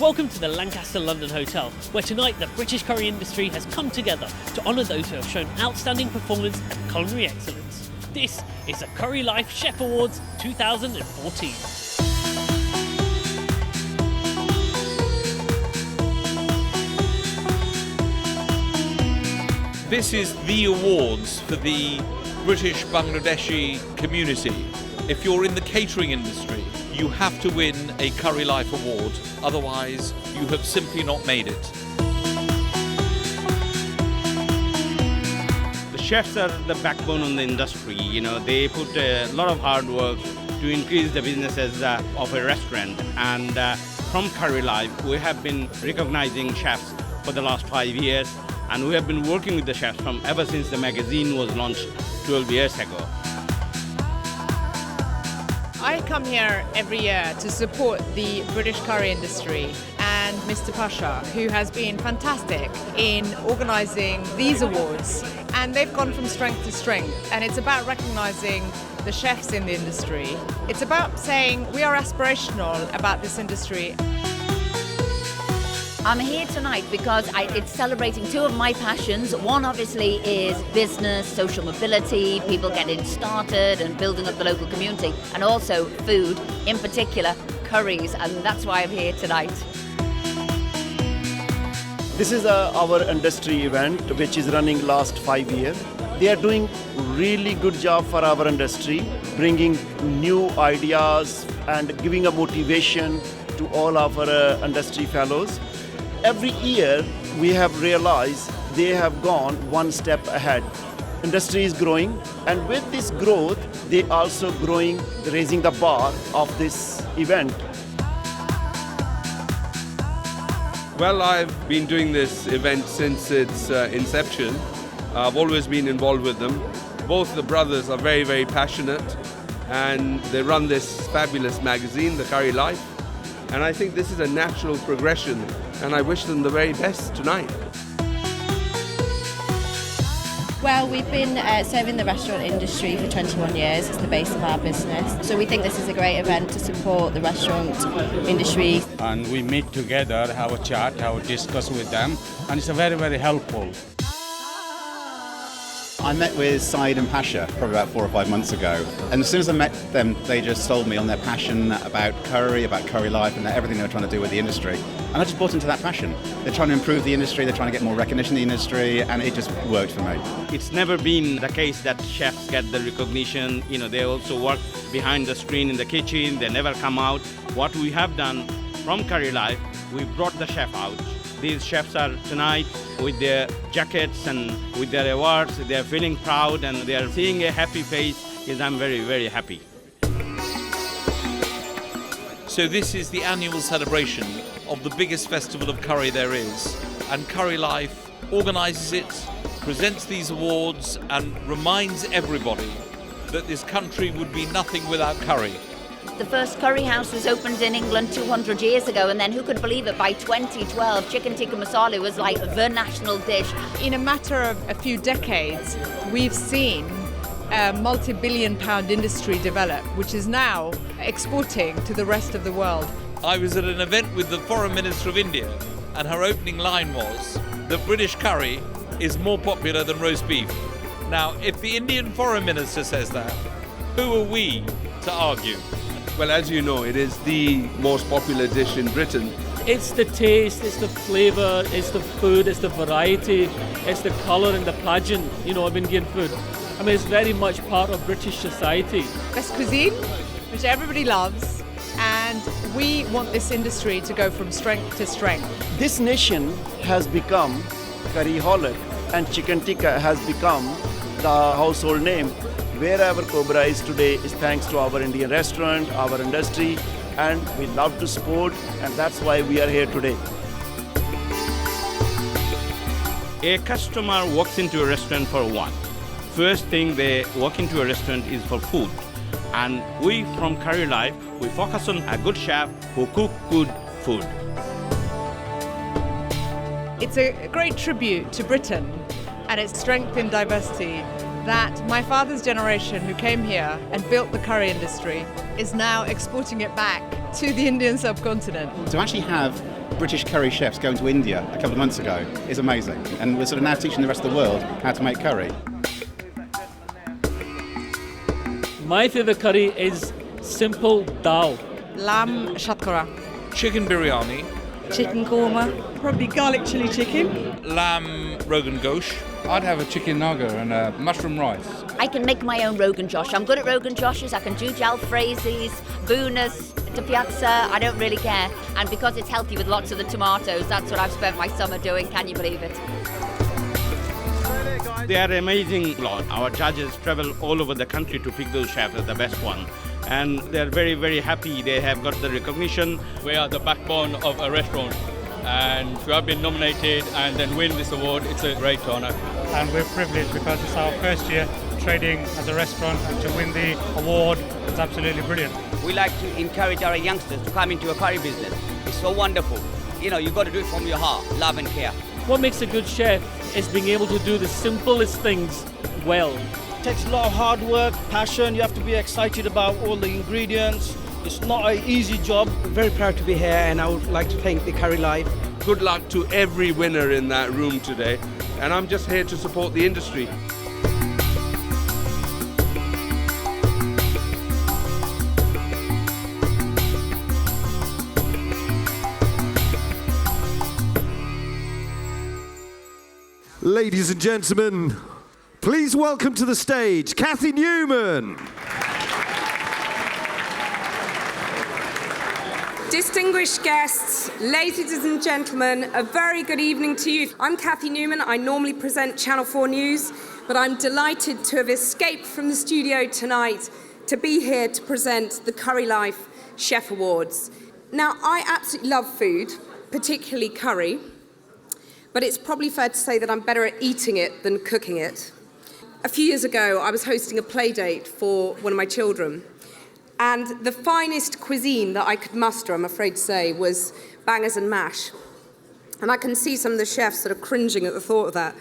Welcome to the Lancaster London Hotel, where tonight the British curry industry has come together to honour those who have shown outstanding performance and culinary excellence. This is the Curry Life Chef Awards 2014. This is the awards for the British Bangladeshi community. If you're in the catering industry, you have to win a Curry Life Award, otherwise you have simply not made it. The chefs are the backbone of the industry. They put a lot of hard work to increase the businesses of a restaurant. And from Curry Life, we have been recognizing chefs for the last 5 years. And we have been working with the chefs from ever since the magazine was launched 12 years ago. I come here every year to support the British curry industry and Mr. Pasha, who has been fantastic in organising these awards. And they've gone from strength to strength. And it's about recognising the chefs in the industry. It's about saying we are aspirational about this industry. I'm here tonight because it's celebrating two of my passions. One obviously is business, social mobility, people getting started and building up the local community, and also food, in particular curries, and that's why I'm here tonight. This is our industry event which is running last 5 years. They are doing really good job for our industry, bringing new ideas and giving a motivation to all of our industry fellows. Every year we have realized they have gone one step ahead. Industry is growing, and with this growth they also growing, raising the bar of this event. Well, I've been doing this event since its inception. I've always been involved with them. Both the brothers are very, very passionate, and they run this fabulous magazine, The Curry Life. And I think this is a natural progression, and I wish them the very best tonight. Well, we've been serving the restaurant industry for 21 years. It's the base of our business. So we think this is a great event to support the restaurant industry. And we meet together, have a chat, have a discuss with them, and it's a very, very helpful. I met with Saeed and Pasha probably about 4 or 5 months ago, and as soon as I met them, they just sold me on their passion about curry life, and everything they were trying to do with the industry. And I just bought into that passion. They're trying to improve the industry, they're trying to get more recognition in the industry, and it just worked for me. It's never been the case that chefs get the recognition. They also work behind the screen in the kitchen, they never come out. What we have done from Curry Life, we brought the chef out. These chefs are tonight with their jackets and with their awards. They're feeling proud and they're seeing a happy face. Yes, I'm very, very happy. So this is the annual celebration of the biggest festival of curry there is. And Curry Life organises it, presents these awards, and reminds everybody that this country would be nothing without curry. The first curry house was opened in England 200 years ago, and then who could believe it, by 2012 chicken tikka masala was like the national dish. In a matter of a few decades, we've seen a multi-billion pound industry develop, which is now exporting to the rest of the world. I was at an event with the Foreign Minister of India, and her opening line was that British curry is more popular than roast beef. Now, if the Indian Foreign Minister says that, who are we to argue? Well, as you know, it is the most popular dish in Britain. It's the taste, it's the flavour, it's the food, it's the variety, it's the colour and the pageant, of Indian food. I mean, it's very much part of British society. Best cuisine, which everybody loves, and we want this industry to go from strength to strength. This nation has become curryholic, and chicken tikka has become the household name. Wherever Cobra is today is thanks to our Indian restaurant, our industry, and we love to support, and that's why we are here today. A customer walks into a restaurant for one. First thing they walk into a restaurant is for food. And we from Curry Life, we focus on a good chef who cook good food. It's a great tribute to Britain and its strength in diversity that my father's generation, who came here and built the curry industry, is now exporting it back to the Indian subcontinent. To actually have British curry chefs going to India a couple of months ago is amazing. And we're sort of now teaching the rest of the world how to make curry. My favorite curry is simple dal. Lamb shatkara. Chicken biryani. Chicken korma. Probably garlic chili chicken. Lamb rogan gosh. I'd have a chicken nugget and a mushroom rice. I can make my own Rogan Josh. I'm good at Rogan Joshes. I can do jalfrezis, boonas, de piazza. I don't really care. And because it's healthy with lots of the tomatoes, that's what I've spent my summer doing. Can you believe it? They are amazing lot. Our judges travel all over the country to pick those chefs as the best one. And they're very, very happy. They have got the recognition. We are the backbone of a restaurant. And to have been nominated and then win this award, it's a great honor. And we're privileged because it's our first year trading as a restaurant, and to win the award, it's absolutely brilliant. We like to encourage our youngsters to come into a curry business. It's so wonderful. You know, you've got to do it from your heart, love and care. What makes a good chef is being able to do the simplest things well. It takes a lot of hard work, passion. You have to be excited about all the ingredients. It's not an easy job. I'm very proud to be here, and I would like to thank the Curry Life. Good luck to every winner in that room today. And I'm just here to support the industry. Ladies and gentlemen, please welcome to the stage Cathy Newman. Distinguished guests, ladies and gentlemen, a very good evening to you. I'm Cathy Newman. I normally present Channel 4 News, but I'm delighted to have escaped from the studio tonight to be here to present the Curry Life Chef Awards. Now, I absolutely love food, particularly curry, but it's probably fair to say that I'm better at eating it than cooking it. A few years ago, I was hosting a play date for one of my children, and the finest cuisine that I could muster, I'm afraid to say, was bangers and mash. And I can see some of the chefs that are cringing at the thought of that.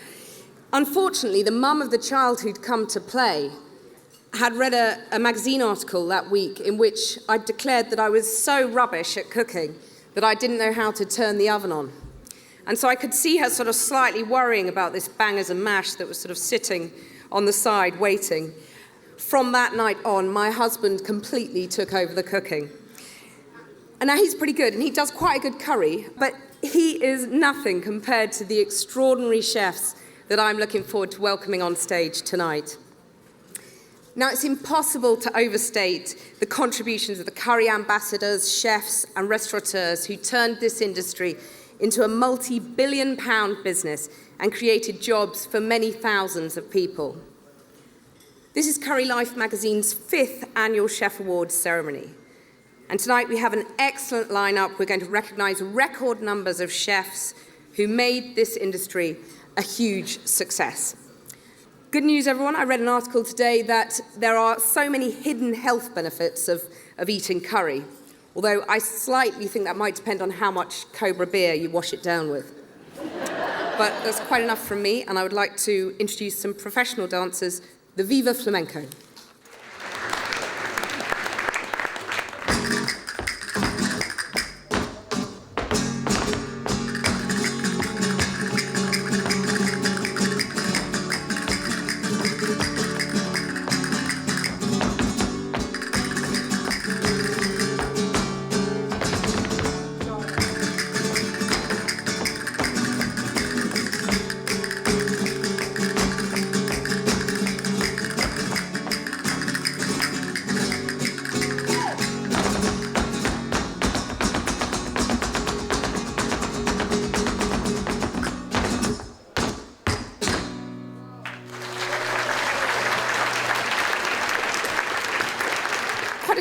Unfortunately, the mum of the child who'd come to play had read a magazine article that week in which I declared that I was so rubbish at cooking that I didn't know how to turn the oven on. And so I could see her sort of slightly worrying about this bangers and mash that was sort of sitting on the side waiting. From that night on, my husband completely took over the cooking. And now he's pretty good, and he does quite a good curry, but he is nothing compared to the extraordinary chefs that I'm looking forward to welcoming on stage tonight. Now, it's impossible to overstate the contributions of the curry ambassadors, chefs, and restaurateurs who turned this industry into a multi-billion-pound business and created jobs for many thousands of people. This is Curry Life magazine's 5th annual Chef Awards ceremony. And tonight we have an excellent lineup. We're going to recognise record numbers of chefs who made this industry a huge success. Good news, everyone. I read an article today that there are so many hidden health benefits of eating curry, although I slightly think that might depend on how much Cobra beer you wash it down with. But that's quite enough from me, and I would like to introduce some professional dancers, the Viva Flamenco.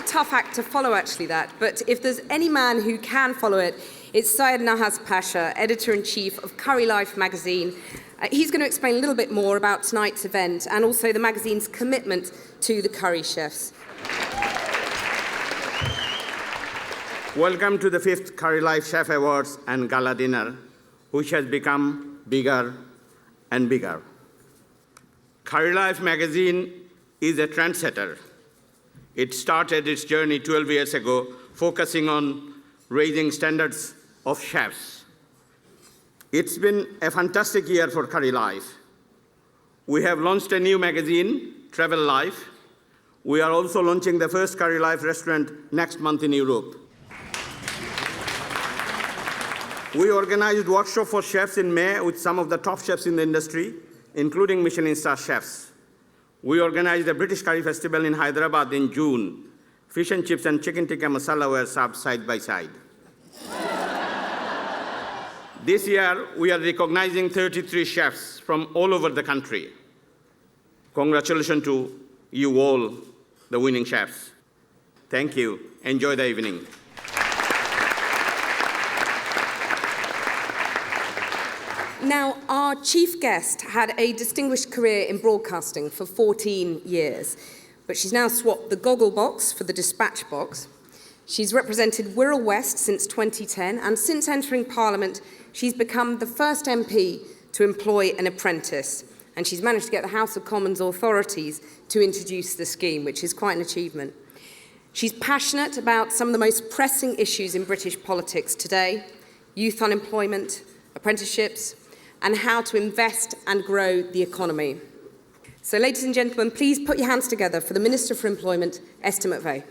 Tough act to follow, actually, that. But if there's any man who can follow it, it's Syed Nahaz Pasha, Editor-in-Chief of Curry Life magazine. He's going to explain a little bit more about tonight's event and also the magazine's commitment to the curry chefs. Welcome to the 5th Curry Life Chef Awards and Gala Dinner, which has become bigger and bigger. Curry Life magazine is a trendsetter. It started its journey 12 years ago, focusing on raising standards of chefs. It's been a fantastic year for Curry Life. We have launched a new magazine, Travel Life. We are also launching the first Curry Life restaurant next month in Europe. We organized workshop for chefs in May with some of the top chefs in the industry, including Michelin star chefs. We organized a British Curry Festival in Hyderabad in June. Fish and chips and chicken tikka masala were served side by side. This year, we are recognizing 33 chefs from all over the country. Congratulations to you all, the winning chefs. Thank you. Enjoy the evening. Now, our chief guest had a distinguished career in broadcasting for 14 years, but she's now swapped the goggle box for the dispatch box. She's represented Wirral West since 2010, and since entering Parliament, she's become the first MP to employ an apprentice, and she's managed to get the House of Commons authorities to introduce the scheme, which is quite an achievement. She's passionate about some of the most pressing issues in British politics today: youth unemployment, apprenticeships, and how to invest and grow the economy. So, ladies and gentlemen, please put your hands together for the Minister for Employment, Esther McVeigh.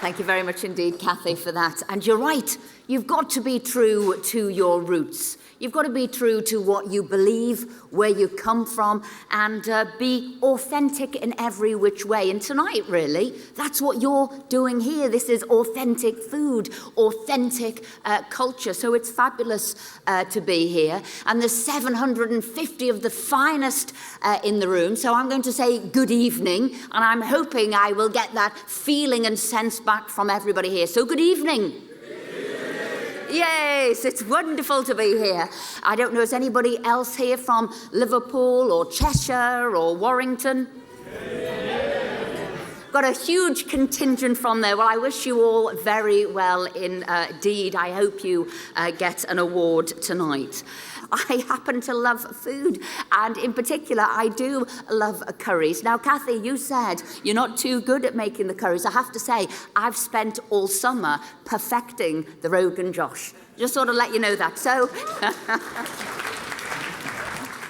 Thank you very much indeed, Cathy, for that. And you're right, you've got to be true to your roots. You've got to be true to what you believe, where you come from, and be authentic in every which way. And tonight, really, that's what you're doing here. This is authentic food, authentic culture. So it's fabulous to be here. And there's 750 of the finest in the room. So I'm going to say good evening, and I'm hoping I will get that feeling and sense back from everybody here. So good evening. Yes, it's wonderful to be here. I don't know, is anybody else here from Liverpool or Cheshire or Warrington? Got a huge contingent from there. Well, I wish you all very well indeed. I hope you get an award tonight. I happen to love food, and in particular, I do love curries. Now, Cathy, you said you're not too good at making the curries. I have to say, I've spent all summer perfecting the Rogan Josh. Just sort of let you know that. So,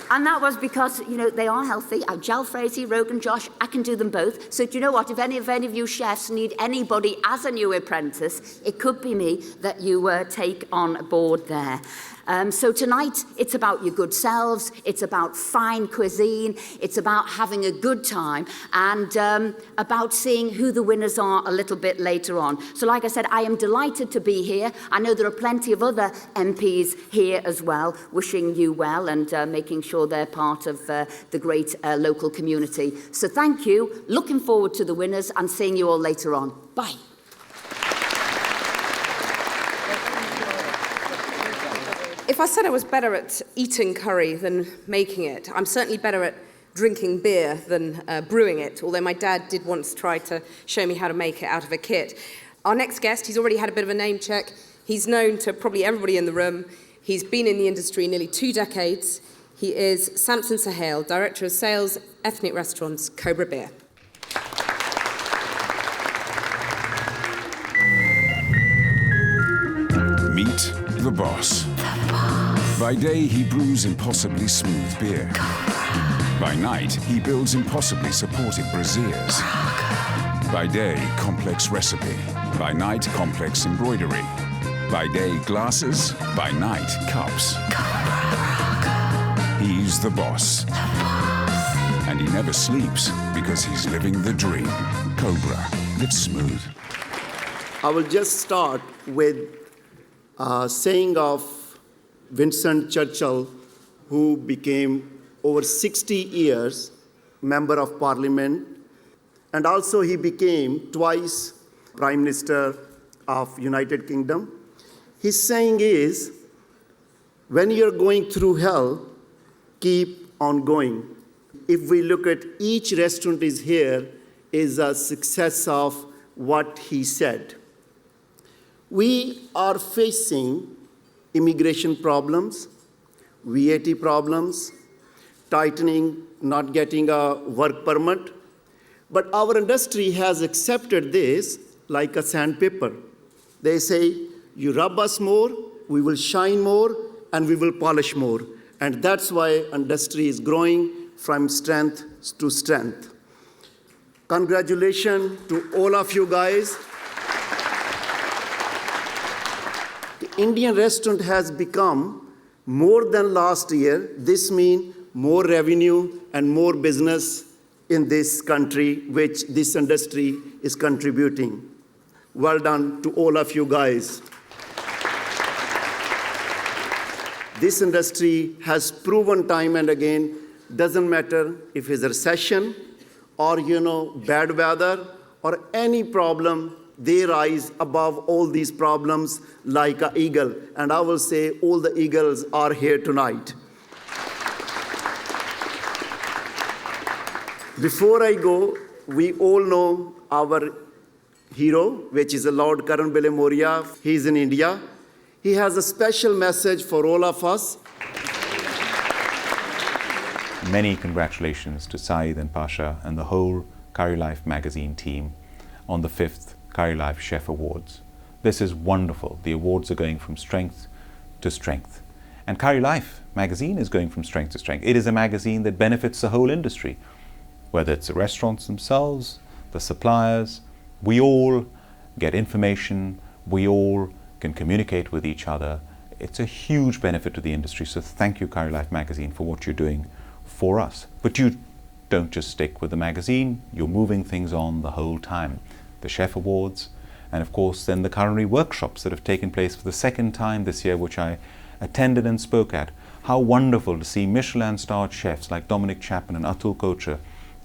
and that was because, you know, they are healthy. I've jalfrezi, Rogan Josh, I can do them both. So do you know what? If any of you chefs need anybody as a new apprentice, it could be me that you take on board there. So tonight, it's about your good selves, it's about fine cuisine, it's about having a good time, and about seeing who the winners are a little bit later on. So like I said, I am delighted to be here. I know there are plenty of other MPs here as well, wishing you well and making sure they're part of the great local community. So thank you, looking forward to the winners and seeing you all later on. Bye. If I said I was better at eating curry than making it, I'm certainly better at drinking beer than brewing it, although my dad did once try to show me how to make it out of a kit. Our next guest, he's already had a bit of a name check. He's known to probably everybody in the room. He's been in the industry nearly 2 decades. He is Samson Sahel, Director of Sales, Ethnic Restaurants, Cobra Beer. Meet the boss. By day, he brews impossibly smooth beer. By night, he builds impossibly supportive braziers. By day, complex recipe. By night, complex embroidery. By day, glasses. By night, cups. He's the boss. And he never sleeps because he's living the dream. Cobra, live smooth. I will just start with a saying of Winston Churchill, who became over 60 years Member of Parliament, and also he became twice Prime Minister of United Kingdom. His saying is, when you're going through hell, keep on going. If we look at each restaurant is here, is a success of what he said. We are facing immigration problems, VAT problems, tightening, not getting a work permit. But our industry has accepted this like a sandpaper. They say, you rub us more, we will shine more, and we will polish more. And that's why industry is growing from strength to strength. Congratulations to all of you guys. The Indian restaurant has become more than last year. This means more revenue and more business in this country, which this industry is contributing. Well done to all of you guys. This industry has proven time and again, doesn't matter if it's a recession or, bad weather or any problem, they rise above all these problems like an eagle. And I will say all the eagles are here tonight. Before I go, we all know our hero, which is Lord Karan Bile Moria. He's in India. He has a special message for all of us. Many congratulations to Saeed and Pasha and the whole Curry Life magazine team on the 5th Curry Life Chef Awards. This is wonderful. The awards are going from strength to strength. And Curry Life magazine is going from strength to strength. It is a magazine that benefits the whole industry, whether it's the restaurants themselves, the suppliers. We all get information, we all can communicate with each other. It's a huge benefit to the industry, so thank you, Curry Life magazine, for what you're doing for us. But you don't just stick with the magazine, you're moving things on the whole time. The Chef Awards, and of course then the culinary workshops that have taken place for the second time this year, which I attended and spoke at. How wonderful to see Michelin-starred chefs like Dominic Chapman and Atul Kochhar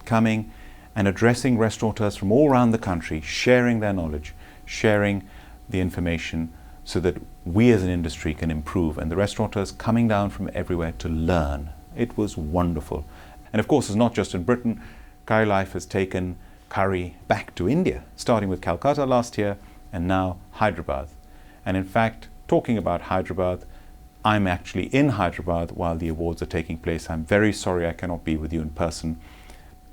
coming and addressing restaurateurs from all around the country, sharing their knowledge, sharing the information so that we as an industry can improve, and the restaurateurs coming down from everywhere to learn. It was wonderful. And of course, it's not just in Britain. Curry Life has taken curry back to India, starting with Calcutta last year and now Hyderabad. And in fact, talking about Hyderabad, I'm actually in Hyderabad while the awards are taking place. I'm very sorry I cannot be with you in person.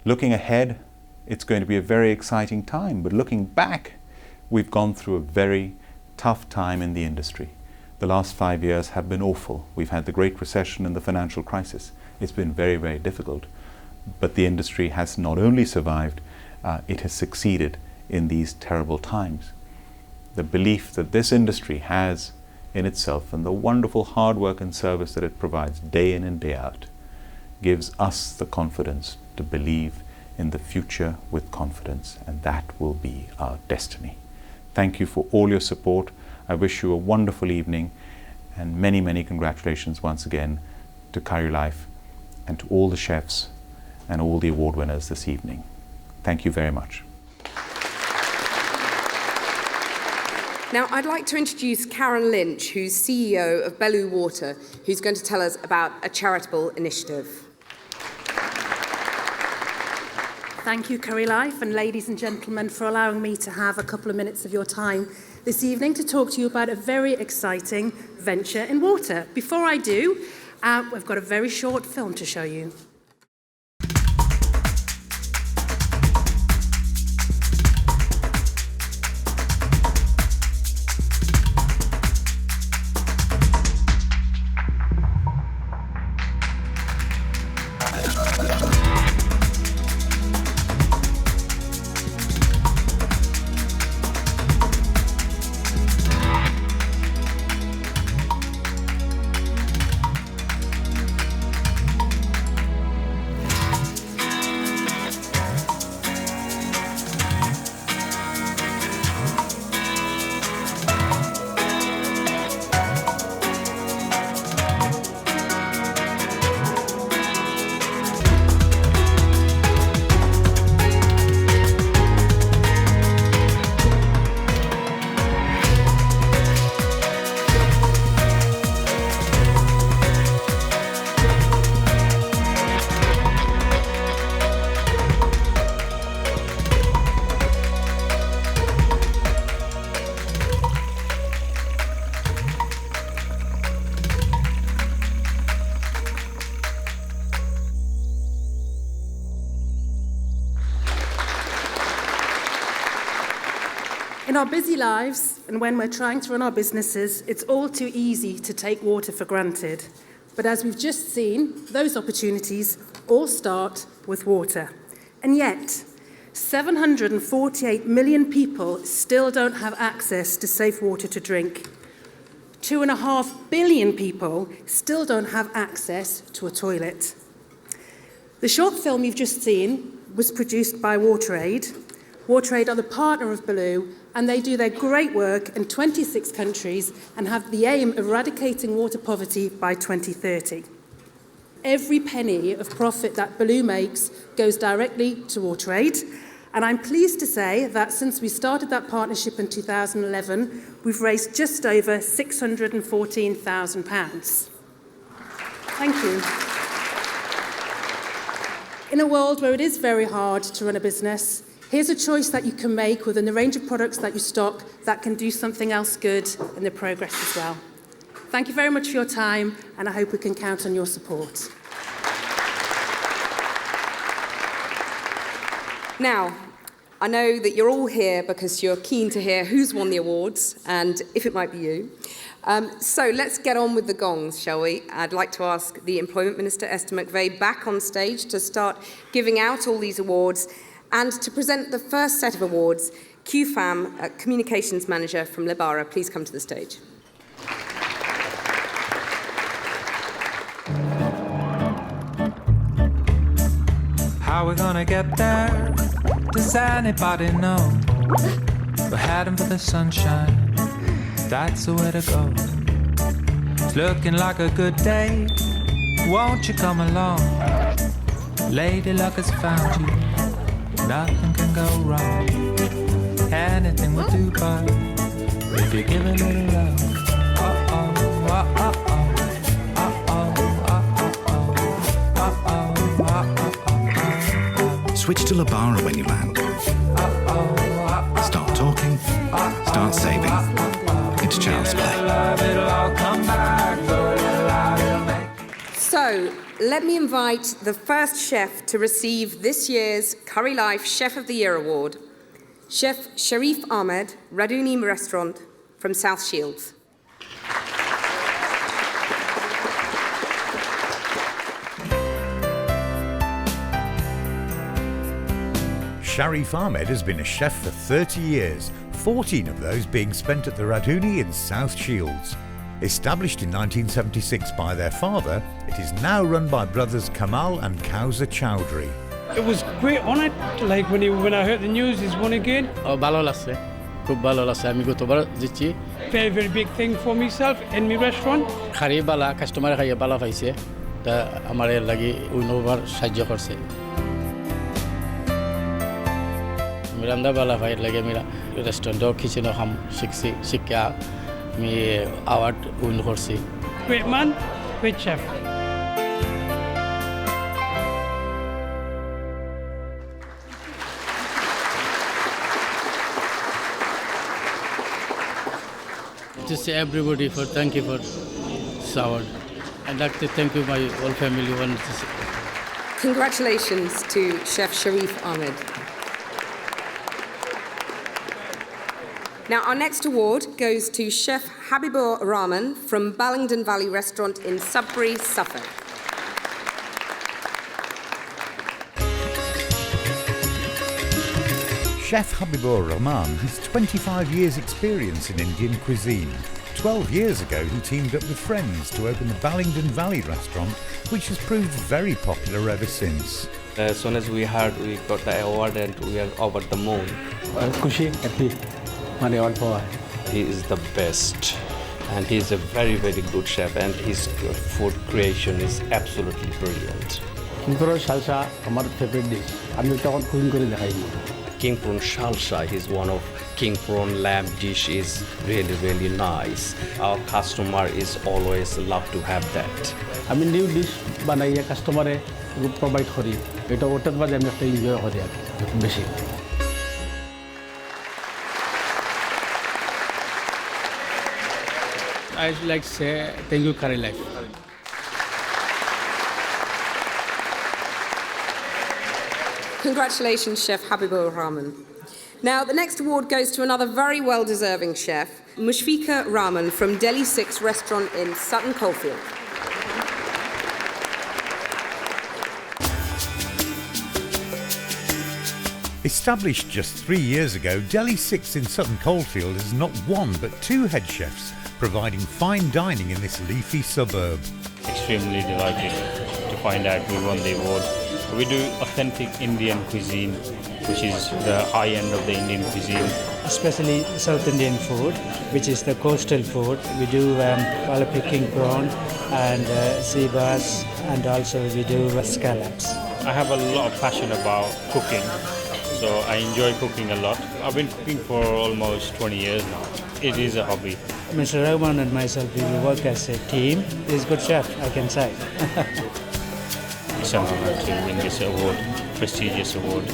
Looking ahead, it's going to be a very exciting time, but looking back, we've gone through a very tough time in the industry. The last 5 years have been awful. We've had the Great Recession and the financial crisis. It's been very, very difficult. But the industry has not only survived, it has succeeded in these terrible times. The belief that this industry has in itself and the wonderful hard work and service that it provides day in and day out gives us the confidence to believe in the future with confidence, and that will be our destiny. Thank you for all your support. I wish you a wonderful evening, and many, many congratulations once again to Curry Life and to all the chefs and all the award winners this evening. Thank you very much. Now, I'd like to introduce Karen Lynch, who's CEO of Bellew Water, who's going to tell us about a charitable initiative. Thank you, Curry Life, and ladies and gentlemen, for allowing me to have a couple of minutes of your time this evening to talk to you about a very exciting venture in water. Before I do, we've got a very short film to show you. In our busy lives, and when we're trying to run our businesses, it's all too easy to take water for granted. But as we've just seen, those opportunities all start with water. And yet, 748 million people still don't have access to safe water to drink. 2.5 billion people still don't have access to a toilet. The short film you've just seen was produced by WaterAid. WaterAid are the partner of Baloo, and they do their great work in 26 countries and have the aim of eradicating water poverty by 2030. Every penny of profit that Baloo makes goes directly to WaterAid, and I'm pleased to say that since we started that partnership in 2011, we've raised just over £614,000. Thank you. In a world where it is very hard to run a business, here's a choice that you can make within the range of products that you stock that can do something else good in the progress as well. Thank you very much for your time, and I hope we can count on your support. Now, I know that you're all here because you're keen to hear who's won the awards and if it might be you. So let's get on with the gongs, shall we? I'd like to ask the Employment Minister, Esther McVey, back on stage to start giving out all these awards and to present the first set of awards. QFAM, Communications Manager from Lebara, please come to the stage. How we gonna get there? Does anybody know? We're heading for the sunshine, that's the way to go. It's looking like a good day, won't you come along? Lady luck has found you, nothing can go wrong. Anything will do, but if you give it a little love. Uh-oh, uh-oh, Switch to Lebara when you land. Start talking, start saving. It's child's play. So, let me invite the first chef to receive this year's Curry Life Chef of the Year award, Chef Sharif Ahmed, Raduni Restaurant from South Shields. Sharif Ahmed has been a chef for 30 years, 14 of those being spent at the Raduni in South Shields. Established in 1976 by their father, it is now run by brothers Kamal and Kauza Chowdhury. It was great honour, like when I heard the news he's won again. Very, very big thing for myself and my restaurant. Miranda bala fight lage mera restaurant do kitchen ham sikya me award win korsi. Great man, great chef. To say everybody for thank you for this award. I'd like to thank you my whole family. Congratulations to Chef Sharif Ahmed. Now, our next award goes to Chef Habibur Rahman from Ballingdon Valley Restaurant in Sudbury, Suffolk. Chef Habibur Rahman has 25 years' experience in Indian cuisine. 12 years ago, he teamed up with friends to open the Ballingdon Valley Restaurant, which has proved very popular ever since. As soon as we heard we got the award and we are over the moon. Happy. He is the best and he is a very, very good chef and his food creation is absolutely brilliant. King prawn salsa, our favorite dish. I'm talking cooking kore. King prawn salsa is one of king prawn lamb dish is really, really nice. Our customer is always love to have that. I mean new dish banaiya customer provide kori. Eta otar bad ami ekta enjoy kori beshi. I'd like to say thank you, Curry Life. Congratulations, Chef Habibur Rahman. Now, the next award goes to another very well-deserving chef, Mushfika Rahman from Delhi 6 restaurant in Sutton Coldfield. Established just 3 years ago, Delhi 6 in Sutton Coldfield has not one but two head chefs providing fine dining in this leafy suburb. Extremely delighted to find out we won the award. We do authentic Indian cuisine, which is the high end of the Indian cuisine. Especially South Indian food, which is the coastal food. We do palapy king prawn and sea bass, and also we do scallops. I have a lot of passion about cooking, so I enjoy cooking a lot. I've been cooking for almost 20 years now. It is a hobby. Mr. Rahman and myself, we work as a team. He's a good chef, I can say. It's an honor to win this award, prestigious award.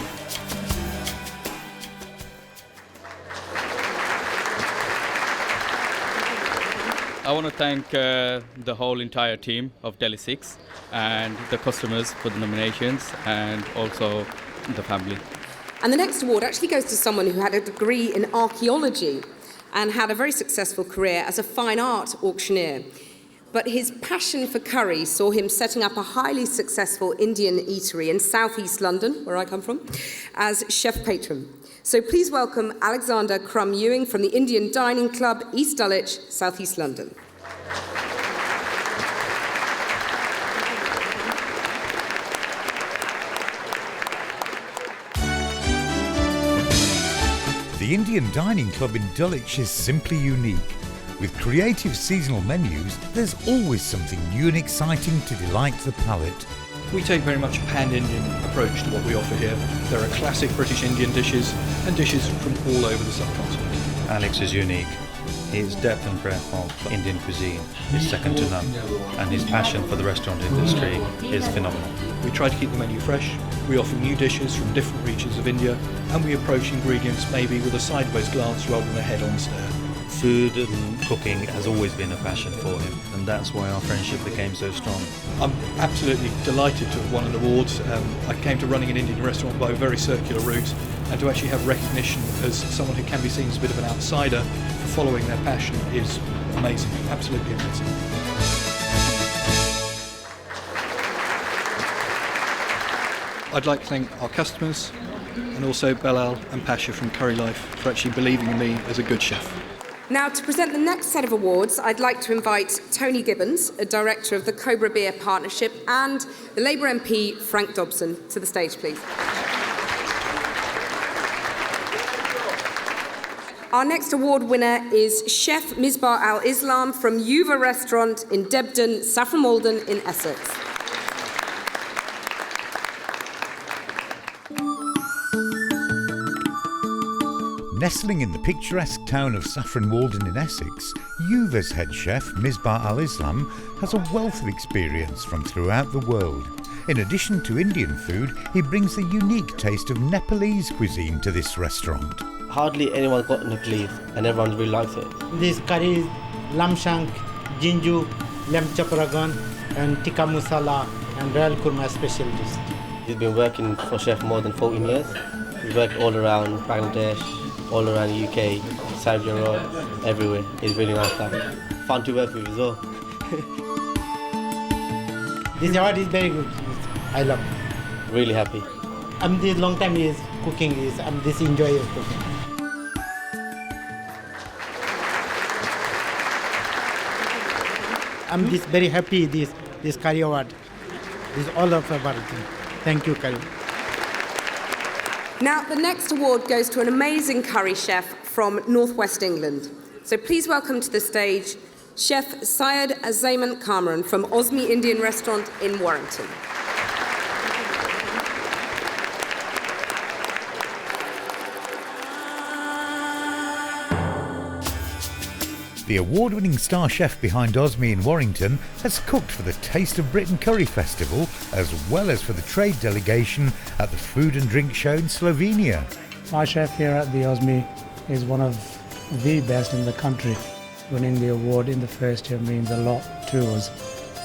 I want to thank the whole entire team of Delhi 6 and the customers for the nominations, and also the family. And the next award actually goes to someone who had a degree in archaeology and had a very successful career as a fine art auctioneer. But his passion for curry saw him setting up a highly successful Indian eatery in southeast London, where I come from, as chef patron. So please welcome Alexander Crum Ewing from the Indian Dining Club, East Dulwich, southeast London. The Indian Dining Club in Dulwich is simply unique. With creative seasonal menus, there's always something new and exciting to delight the palate. We take very much a pan-Indian approach to what we offer here. There are classic British Indian dishes and dishes from all over the subcontinent. Alex is unique. His depth and breadth of Indian cuisine is second to none, and his passion for the restaurant industry is phenomenal. We try to keep the menu fresh, we offer new dishes from different regions of India, and we approach ingredients maybe with a sideways glance rather than a head-on stare. Food and cooking has always been a passion for him, and that's why our friendship became so strong. I'm absolutely delighted to have won an award. I came to running an Indian restaurant by a very circular route, and to actually have recognition as someone who can be seen as a bit of an outsider for following their passion is amazing, absolutely amazing. I'd like to thank our customers and also Belal and Pasha from Curry Life for actually believing in me as a good chef. Now, to present the next set of awards, I'd like to invite Tony Gibbons, a director of the Cobra Beer Partnership, and the Labour MP Frank Dobson to the stage, please. Our next award winner is Chef Misbah Al-Islam from Yuva Restaurant in Debden, Saffron Walden in Essex. Nestling in the picturesque town of Saffron Walden in Essex, Yuva's head chef, Misbah Al-Islam, has a wealth of experience from throughout the world. In addition to Indian food, he brings the unique taste of Nepalese cuisine to this restaurant. Hardly anyone got Nepalese, and everyone really likes it. This curry is lamb shank, ginju, lamb chapragan, and tikka masala, and royal kurma special dish. He's been working for chef more than 14 years. He's worked all around Bangladesh, all around the UK, Saudi Arabia, everywhere. He's really nice guy. Fun to work with as well. This award is very good. I love it. Really happy. This long time is cooking is this enjoy cooking. I'm just very happy this curry award. This is all of about it. Thank you, curry. Now, the next award goes to an amazing curry chef from northwest England. So please welcome to the stage Chef Syed Azayman Kamran from Osmi Indian Restaurant in Warrington. The award-winning star chef behind Osmi in Warrington has cooked for the Taste of Britain Curry Festival as well as for the trade delegation at the Food and Drink Show in Slovenia. Our chef here at the Osmi is one of the best in the country. Winning the award in the first year means a lot to us.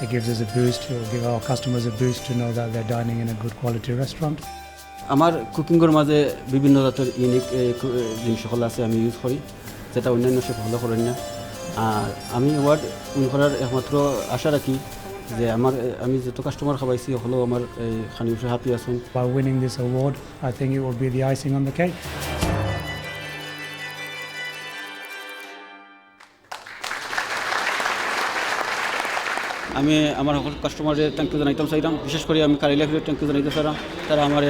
It gives us a boost, it will give our customers a boost to know that they're dining in a good quality restaurant. আমার কুকিংয়ের মাঝে বিভিন্ন জাতের unique জিনিস সকল আছে আমি use করি যেটা অন্যান্য শেফ ফলো করেন না আর আমি অ্যাওয়ার্ড উইন করার একমাত্র আশা রাখি যে আমি যত কাস্টমার খাওয়াইছি সকলেও আমার খানি বিষয়ে হ্যাপি আছেন। By winning this award, I think it will be the icing on the cake. আমি আমার সকল কাস্টমারের থ্যাংক ইউ জানাইতাম চাইতাম বিশেষ করে আমি কারি লাইফের থ্যাংক ইউ জানাইতে চাইতাম তারা আমার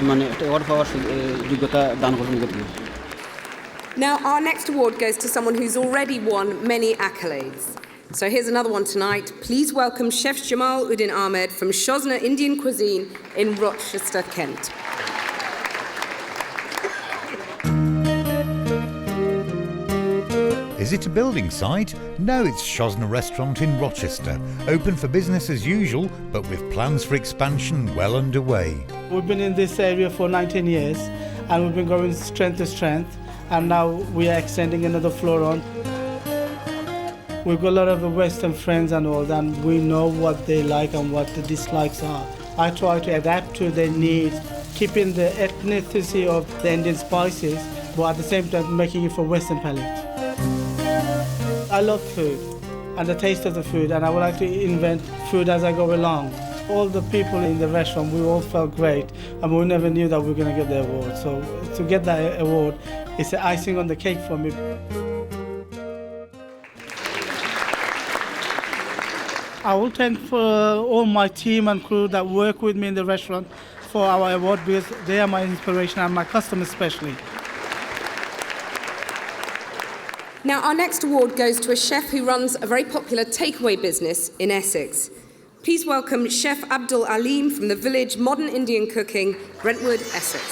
মানে একটা অ্যাওয়ার্ড পাওয়ার যোগ্যতা দান করছেন গতি। Now, our next award goes to someone who's already won many accolades. So here's another one tonight. Please welcome Chef Jamal Uddin Ahmed from Shosna Indian Cuisine in Rochester, Kent. Is it a building site? No, it's Shosna Restaurant in Rochester. Open for business as usual, but with plans for expansion well underway. We've been in this area for 19 years and we've been going strength to strength, and now we are extending another floor on. We've got a lot of Western friends and all that, and we know what they like and what the dislikes are. I try to adapt to their needs, keeping the ethnicity of the Indian spices, but at the same time making it for Western palate. I love food and the taste of the food, and I would like to invent food as I go along. All the people in the restaurant, we all felt great, and we never knew that we were going to get the award. So to get that award, it's the icing on the cake for me. I will thank for all my team and crew that work with me in the restaurant for our award, because they are my inspiration and my customers especially. Now, our next award goes to a chef who runs a very popular takeaway business in Essex. Please welcome Chef Abdul Aleem from the village Modern Indian Cooking, Brentwood, Essex.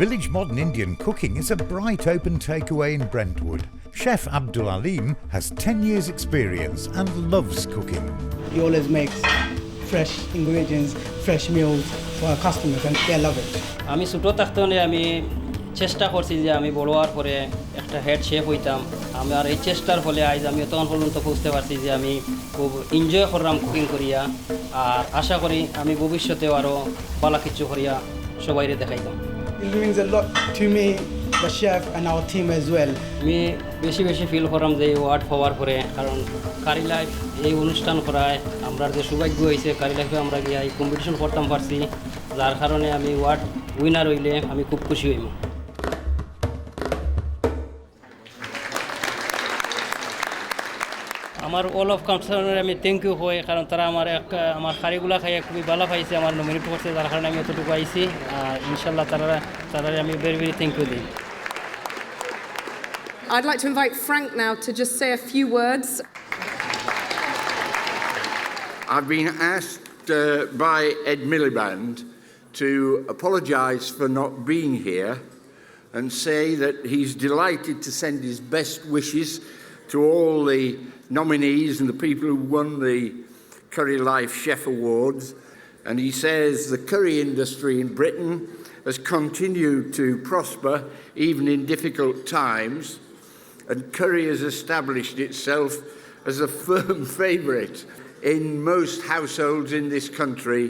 Village Modern Indian Cooking is a bright open takeaway in Brentwood. Chef Abdul Aleem has 10 years experience and loves cooking. He always makes fresh ingredients, fresh meals for our customers, and they love it. আমি ছোটো থাকতে আমি চেষ্টা করছি যে আমি বড় হওয়ার পরে একটা হেড শেফ হইতাম। আমার এই চেষ্টার ফলে আজ আমি তখন পর্যন্ত বুঝতে পারছি যে আমি খুব এনজয় করলাম কুকিং করিয়া, আর আশা করি আমি ভবিষ্যতেও আরও ভালো কিছু করিয়া সবাইরে দেখাইতাম। It means a lot to me, the chef and our team as well. আমি বেশি বেশি ফিল করলাম যে ওয়ার্ড পাওয়ার পরে, কারণ কারি লাইফ এই অনুষ্ঠান করায় আমরা যে সৌভাগ্য হয়েছে, কারি লাইফে আমরা গিয়ে এই কম্পিটিশন করতাম পারছি, যার কারণে আমি ওয়ার্ড উইনার হইলে আমি খুব খুশি হইম। আমার অল অফ কাউন্সিলরে আমি থ্যাংক ইউ হই, কারণ তারা আমার কারিগুলা খাইয়ে খুবই ভালো পাইছে, আমার নমিনেট করছে, যার কারণে আমি এতটুকু আইছি। আর ইনশাল্লাহ তারা আমি ভেরি ভেরি থ্যাংক ইউ দিই। I'd like to invite Frank now to just say a few words. I've been asked by Ed Miliband to apologise for not being here and say that he's delighted to send his best wishes to all the nominees and the people who won the Curry Life Chef Awards. And he says the curry industry in Britain has continued to prosper even in difficult times, and curry has established itself as a firm favourite in most households in this country,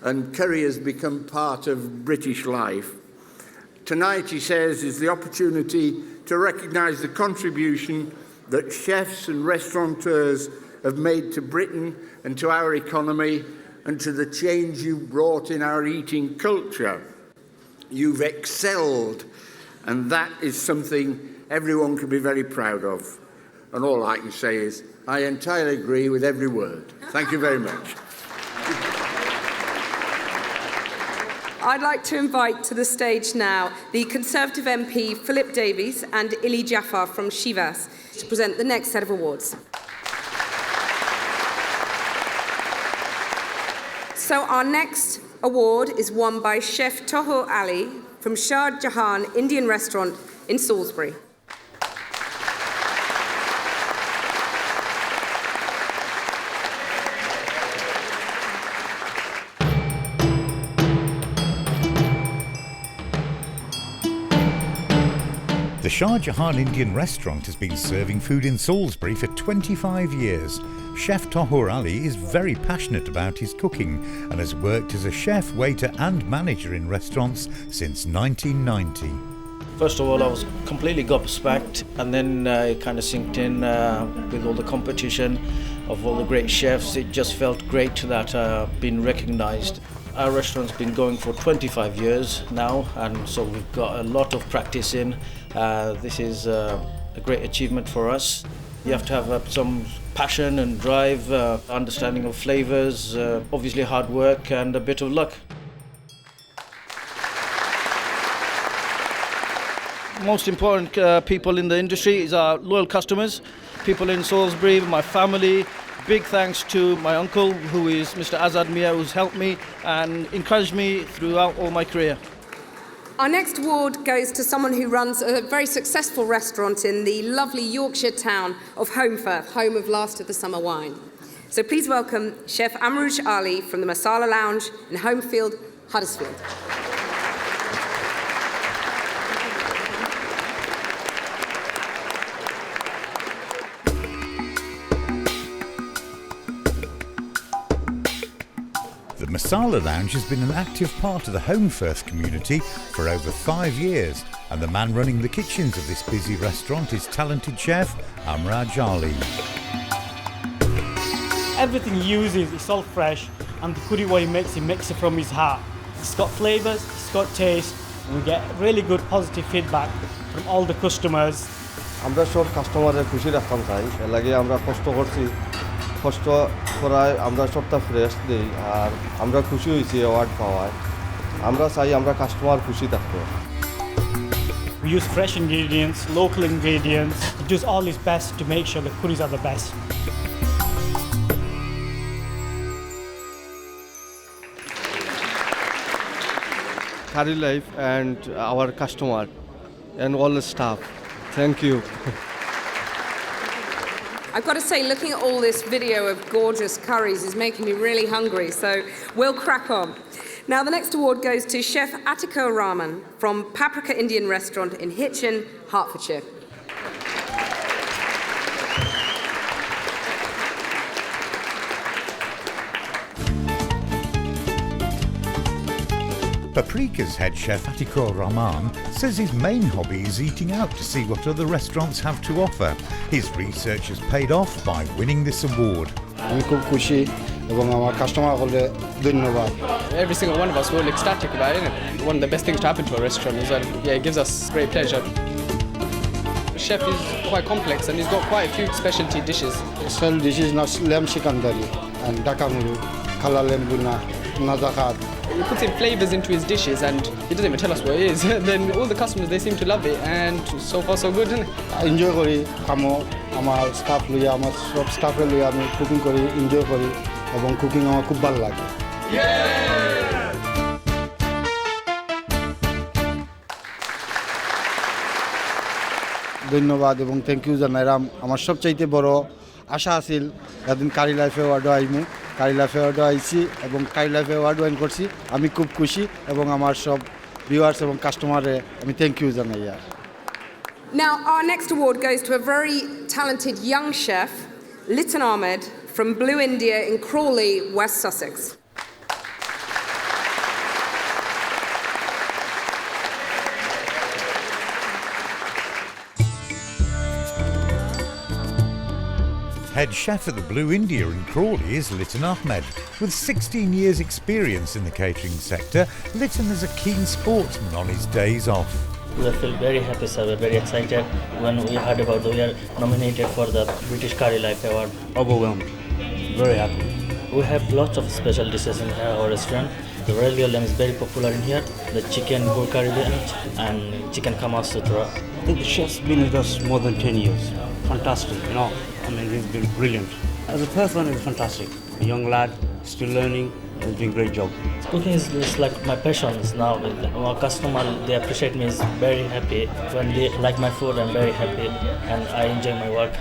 and curry has become part of British life. Tonight, he says, is the opportunity to recognise the contribution that chefs and restaurateurs have made to Britain and to our economy and to the change you've brought in our eating culture. You've excelled, and that is something everyone can be very proud of. And all I can say is, I entirely agree with every word. Thank you very much. I'd like to invite to the stage now the Conservative MP Philip Davies and Ili Jaffar from Shivas to present the next set of awards. So our next award is won by Chef Toho Ali from Shah Jahan Indian Restaurant in Salisbury. The Shah Jahan Indian restaurant has been serving food in Salisbury for 25 years. Chef Tahur Ali is very passionate about his cooking and has worked as a chef, waiter and manager in restaurants since 1990. First of all, I was completely gobsmacked, and then it kind of sinked in with all the competition of all the great chefs. It just felt great that I've been recognised. Our restaurant's been going for 25 years now, and so we've got a lot of practice in. This is a great achievement for us. You have to have some passion and drive, understanding of flavours, obviously hard work and a bit of luck. Most important people in the industry is our loyal customers, people in Salisbury, my family. Big thanks to my uncle, who is Mr. Azad Mia, who's helped me and encouraged me throughout all my career. Our next award goes to someone who runs a very successful restaurant in the lovely Yorkshire town of Holmfirth, home of Last of the Summer Wine. So please welcome Chef Amruj Ali from the Masala Lounge in Homefield, Huddersfield. The Masala Lounge has been an active part of the Holmfirth community for over 5 years, and the man running the kitchens of this busy restaurant is talented chef Amruj Ali. Everything he uses is all fresh, and the curry what he makes it from his heart. It's got flavours, it's got taste, and we get really good positive feedback from all the customers. আমরা সব কাস্টমারের খুশি রাখতাম চাই এর লাগে আমরা কষ্ট করছি কষ্ট করায় আমরা সবটা ফ্রেশ দেই আর আমরা খুশি হয়েছি অ্যাওয়ার্ড পাওয়ায় আমরা চাই আমরা কাস্টমার খুশি থাকবো We use fresh ingredients, local ingredients. He does all his best to make sure the curries are the best. Curry Life and our customer and all the staff. Thank you. I've got to say, looking at all this video of gorgeous curries is making me really hungry, so we'll crack on. Now, the next award goes to Chef Atiko Rahman from Paprika Indian Restaurant in Hitchin, Hertfordshire. Paprika's head chef Atiko Rahman says his main hobby is eating out to see what other restaurants have to offer. His research has paid off by winning this award. Every single one of us will ecstatic about it. One of the best things to happen to a restaurant is that it gives us great pleasure. The chef is quite complex and he's got quite a few specialty dishes. Special dishes now lamb shikandari and dakamuru, kala lembuna, nazakat. He puts in flavours into his dishes and he doesn't even tell us what it is. Then all the customers, they seem to love it, and so far so good, isn't it? Enjoy kori kamo amar staff luya amar sob staff luya ami cooking kori enjoy kori ebong cooking amar khub bhalo lage. ধন্যবাদ এবং thank you জানাইলাম আমার সবচাইতে বড় আশা আছিল যেদিন কারি life award আইমু কারি life award আইছি এবং কারি life award win করছি আমি খুব খুশি এবং আমার সব ভিউয়ার্স এবং কাস্টমারে আমি থ্যাংক ইউ জানাই। Now, our next award goes to a very talented young chef, Litan Ahmed from Blue India in Crawley, West Sussex. Head chef at the Blue India in Crawley is Litan Ahmed. With 16 years' experience in the catering sector, Litan is a keen sportsman on his days off. We feel very happy, sir. We're very excited when we heard about we are nominated for the British Curry Life Award. Overwhelmed. Very happy. We have lots of special dishes in our restaurant. The railway lamb is very popular in here. The chicken gur curry and chicken kama sutra. I think the chef's been with us more than 10 years. Fantastic, you know. I mean, he's been brilliant. As a person, he's fantastic. A young lad, still learning, and doing a great job. Cooking is like my passion now. Our customer, they appreciate me, is very happy. When they like my food, I'm very happy and I enjoy my work.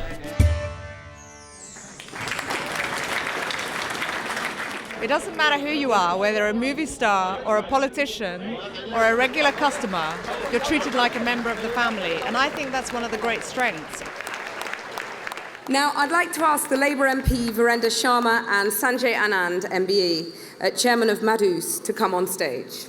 It doesn't matter who you are, whether a movie star or a politician or a regular customer, you're treated like a member of the family, and I think that's one of the great strengths. Now, I'd like to ask the Labour MP Virendra Sharma and Sanjay Anand, MBE, Chairman of Madhu's, to come on stage.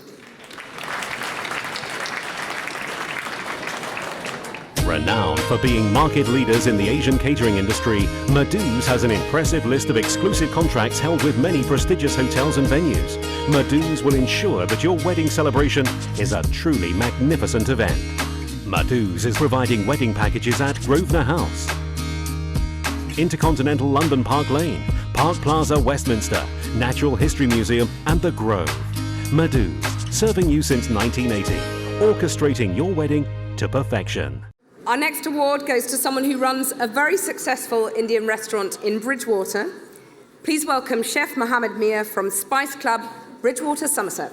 Renowned for being market leaders in the Asian catering industry, Madhu's has an impressive list of exclusive contracts held with many prestigious hotels and venues. Madhu's will ensure that your wedding celebration is a truly magnificent event. Madhu's is providing wedding packages at Grosvenor House, Intercontinental London Park Lane, Park Plaza Westminster, Natural History Museum and The Grove. Madhu's, serving you since 1980, orchestrating your wedding to perfection. Our next award goes to someone who runs a very successful Indian restaurant in Bridgewater. Please welcome Chef Mohammed Mir from Spice Club, Bridgewater, Somerset.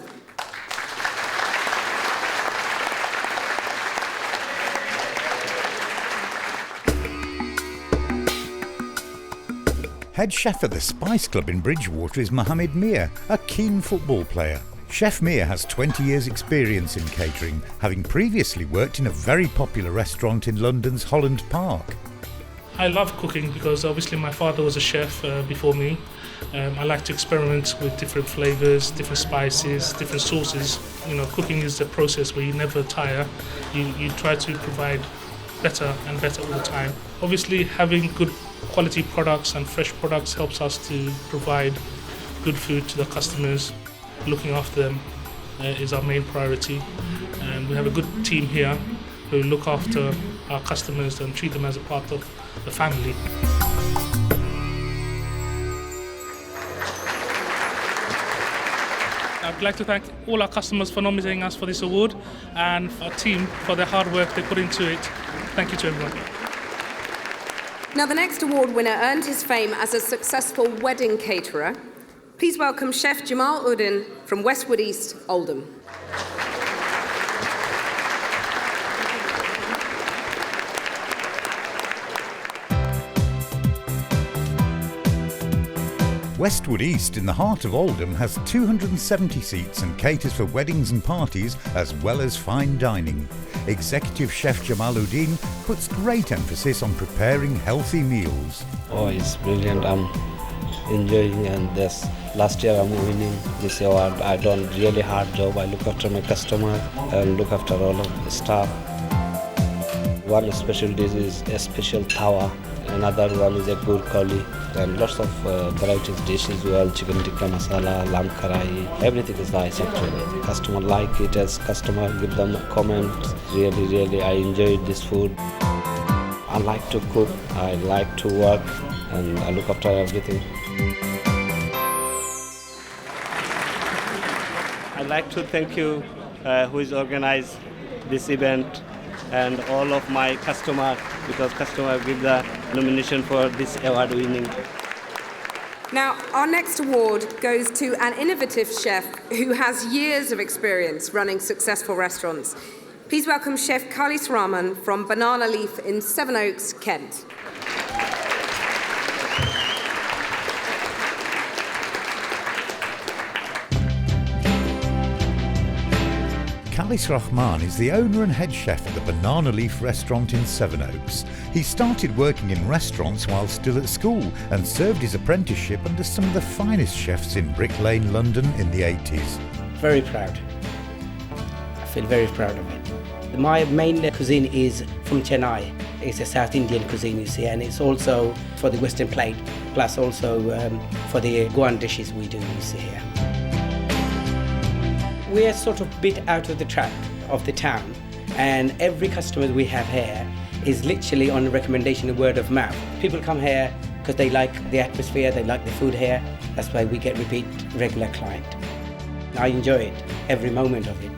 Head chef at the Spice Club in Bridgewater is Mohammed Mir, a keen football player. Chef Mir has 20 years' experience in catering, having previously worked in a very popular restaurant in London's Holland Park. I love cooking because obviously my father was a chef before me. I like to experiment with different flavours, different spices, different sauces. You know, cooking is a process where you never tire. You try to provide better and better all the time. Obviously having good quality products and fresh products helps us to provide good food to the customers. Looking after them is our main priority, and we have a good team here who look after our customers and treat them as a part of the family. I'd like to thank all our customers for nominating us for this award and our team for their hard work they put into it. Thank you to everyone. Now, the next award winner earned his fame as a successful wedding caterer. Please welcome Chef Jamal Uddin from Westwood East, Oldham. Westwood East, in the heart of Oldham, has 270 seats and caters for weddings and parties as well as fine dining. Executive Chef Jamaluddin puts great emphasis on preparing healthy meals. Oh, it's brilliant. I'm enjoying, and this last year I'm winning this award. I done really hard job. I look after my customer and look after all of the staff. One special dish is a special tawa. Another one is a gur curry, and lots of varieties dishes well, chicken tikka masala, lamb karai, everything is nice actually. Customer like it, as customer give them a comment. Really, I enjoyed this food. I like to cook, I like to work, and I look after everything. I'd like to thank you who is organized this event and all of my customers, because customers give the nomination for this award winning. Now, our next award goes to an innovative chef who has years of experience running successful restaurants. Please welcome Chef Khalis Rahman from Banana Leaf in Sevenoaks, Kent. Khalis Rahman is the owner and head chef at the Banana Leaf restaurant in Sevenoaks. He started working in restaurants while still at school and served his apprenticeship under some of the finest chefs in Brick Lane, London in the 80s. Very proud. I feel very proud of it. My main cuisine is from Chennai. It's a South Indian cuisine, you see, and it's also for the Western plate, plus also for the Goan dishes we do, you see here. We are sort of bit out of the track of the town, and every customer we have here is literally on recommendation and word of mouth. People come here because they like the atmosphere, they like the food here. That's why we get repeat regular client. I enjoy it, every moment of it.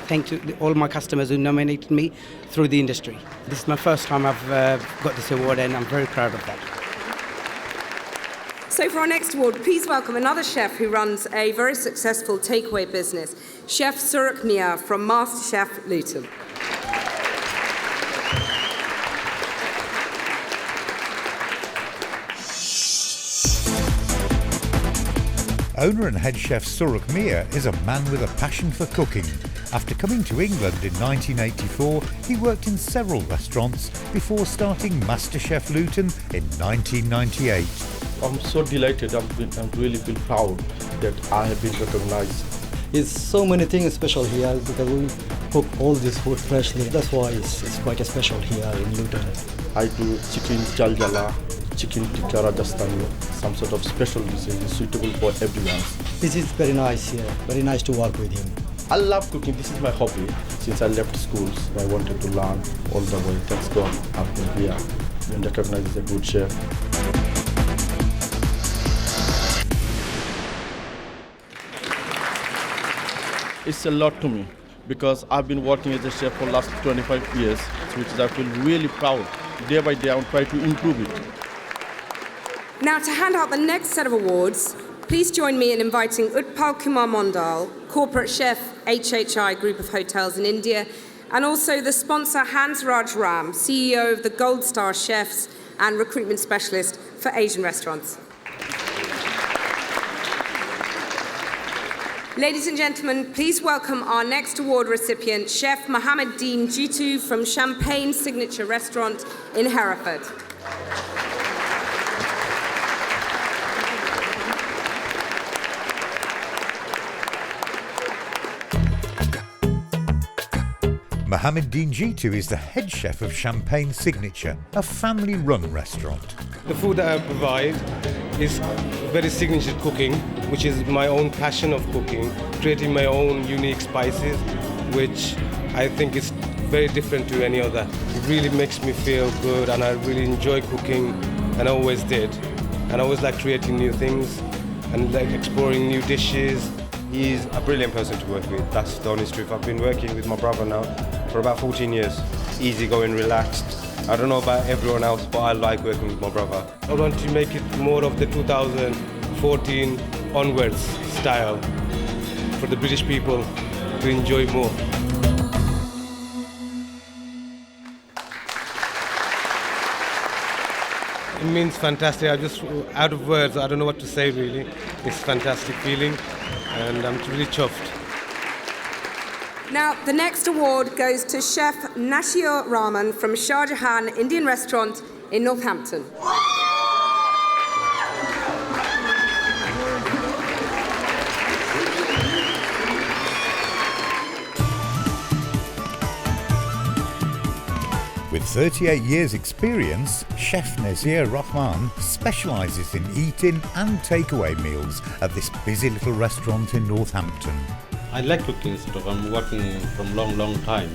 Thank to all my customers who nominated me through the industry. This is my first time I've got this award, and I'm very proud of that. So for our next award, please welcome another chef who runs a very successful takeaway business, Chef Surak Mia from MasterChef Luton. Owner and head chef Suruk Mir is a man with a passion for cooking. After coming to England in 1984, he worked in several restaurants before starting MasterChef Luton in 1998. I'm so delighted, I'm really feel proud that I have been recognized. There's so many things special here because we cook all this food freshly. That's why it's quite special here in Luton. I do chicken jaljala, chicken tikka Rajasthani, some sort of special dishes suitable for everyone. This is very nice here, very nice to work with him. I love cooking, this is my hobby. Since I left schools, I wanted to learn all the way. Thanks God, I've been here, been recognized as a good chef. It's a lot to me because I've been working as a chef for the last 25 years, which I feel really proud. Day by day, I'll try to improve it. Now, to hand out the next set of awards, please join me in inviting Utpal Kumar Mondal, Corporate Chef, HHI Group of Hotels in India, and also the sponsor Hans Raj Ram, CEO of the Gold Star Chefs and Recruitment Specialist for Asian Restaurants. Ladies and gentlemen, please welcome our next award recipient, Chef Mohammed Dean Jitu from Champagne Signature Restaurant in Hereford. Mohammed Dean Jitu is the head chef of Champagne Signature, a family-run restaurant. The food that I provide is very signature cooking, which is my own passion of cooking, creating my own unique spices, which I think is very different to any other. It really makes me feel good and I really enjoy cooking, and I always did. And I always like creating new things and like exploring new dishes. He's a brilliant person to work with, that's the honest truth. I've been working with my brother now for about 14 years. Easygoing, relaxed. I don't know about everyone else, but I like working with my brother. I want to make it more of the 2014 onwards style for the British people to enjoy more. It means fantastic. I'm just out of words. I don't know what to say really. It's a fantastic feeling and I'm really chuffed. Now, the next award goes to Chef Nashir Rahman from Shah Jahan Indian Restaurant in Northampton. With 38 years' experience, Chef Nazir Rahman specialises in eat-in and takeaway meals at this busy little restaurant in Northampton. I like cooking stuff. I'm working from long time,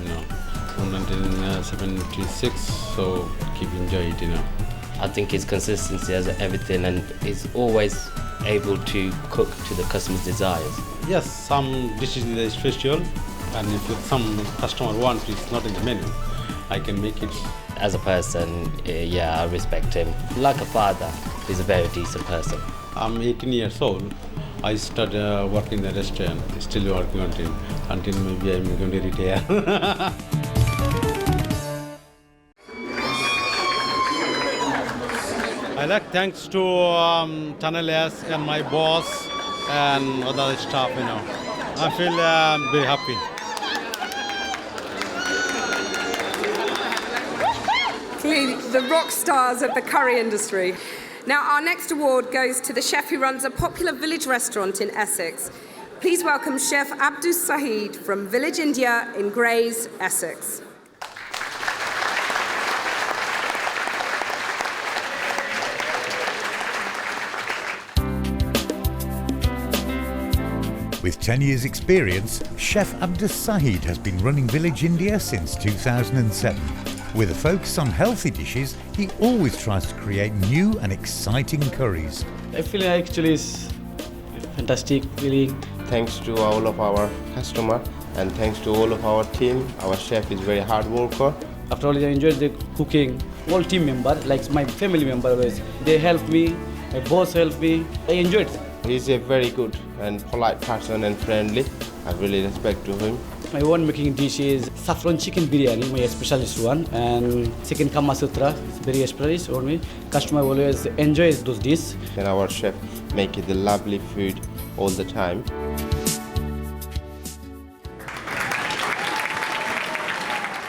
from 1976, so keep enjoy it, I think his consistency has everything and he's always able to cook to the customer's desires. Yes, some dishes is special, and if some customer wants, it's not in the menu, I can make it. As a person, I respect him. Like a father, he's a very decent person. I'm 18 years old. I started working in the restaurant, still working until maybe I'm going to retire. I like thanks to Channel S and my boss and other staff, I feel very happy. Clearly, the rock stars of the curry industry. Now, our next award goes to the chef who runs a popular village restaurant in Essex. Please welcome Chef Abdus Saeed from Village India in Grays, Essex. With 10 years' experience, Chef Abdus Saeed has been running Village India since 2007. With a focus on healthy dishes, he always tries to create new and exciting curries. I feel actually it's fantastic, really. Thanks to all of our customers and thanks to all of our team. Our chef is very hard worker. After all, I enjoyed the cooking. All team members, like my family members, they help me, my boss helped me. I enjoyed it. He's a very good and polite person and friendly. I really respect to him. My one making dish is saffron chicken biryani, my specialist one, and chicken kama sutra, very specialist for me. Customer always enjoys those dishes. And our chef make it a lovely food all the time.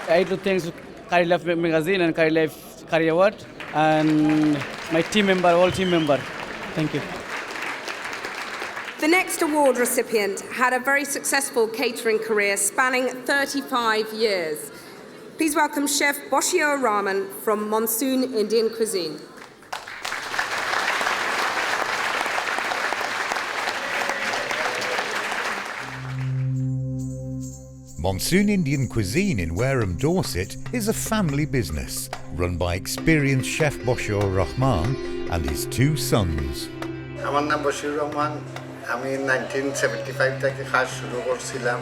I like to thank Curry Life magazine and Curry Life Curry Award and my team member, all team member. Thank you. The next award recipient had a very successful catering career spanning 35 years. Please welcome Chef Boshio Rahman from Monsoon Indian Cuisine. Monsoon Indian Cuisine in Wareham, Dorset is a family business run by experienced chef Boshio Rahman and his two sons. আমার নাম বশির রহমান আমি 1975 থেকে কাজ শুরু করছিলাম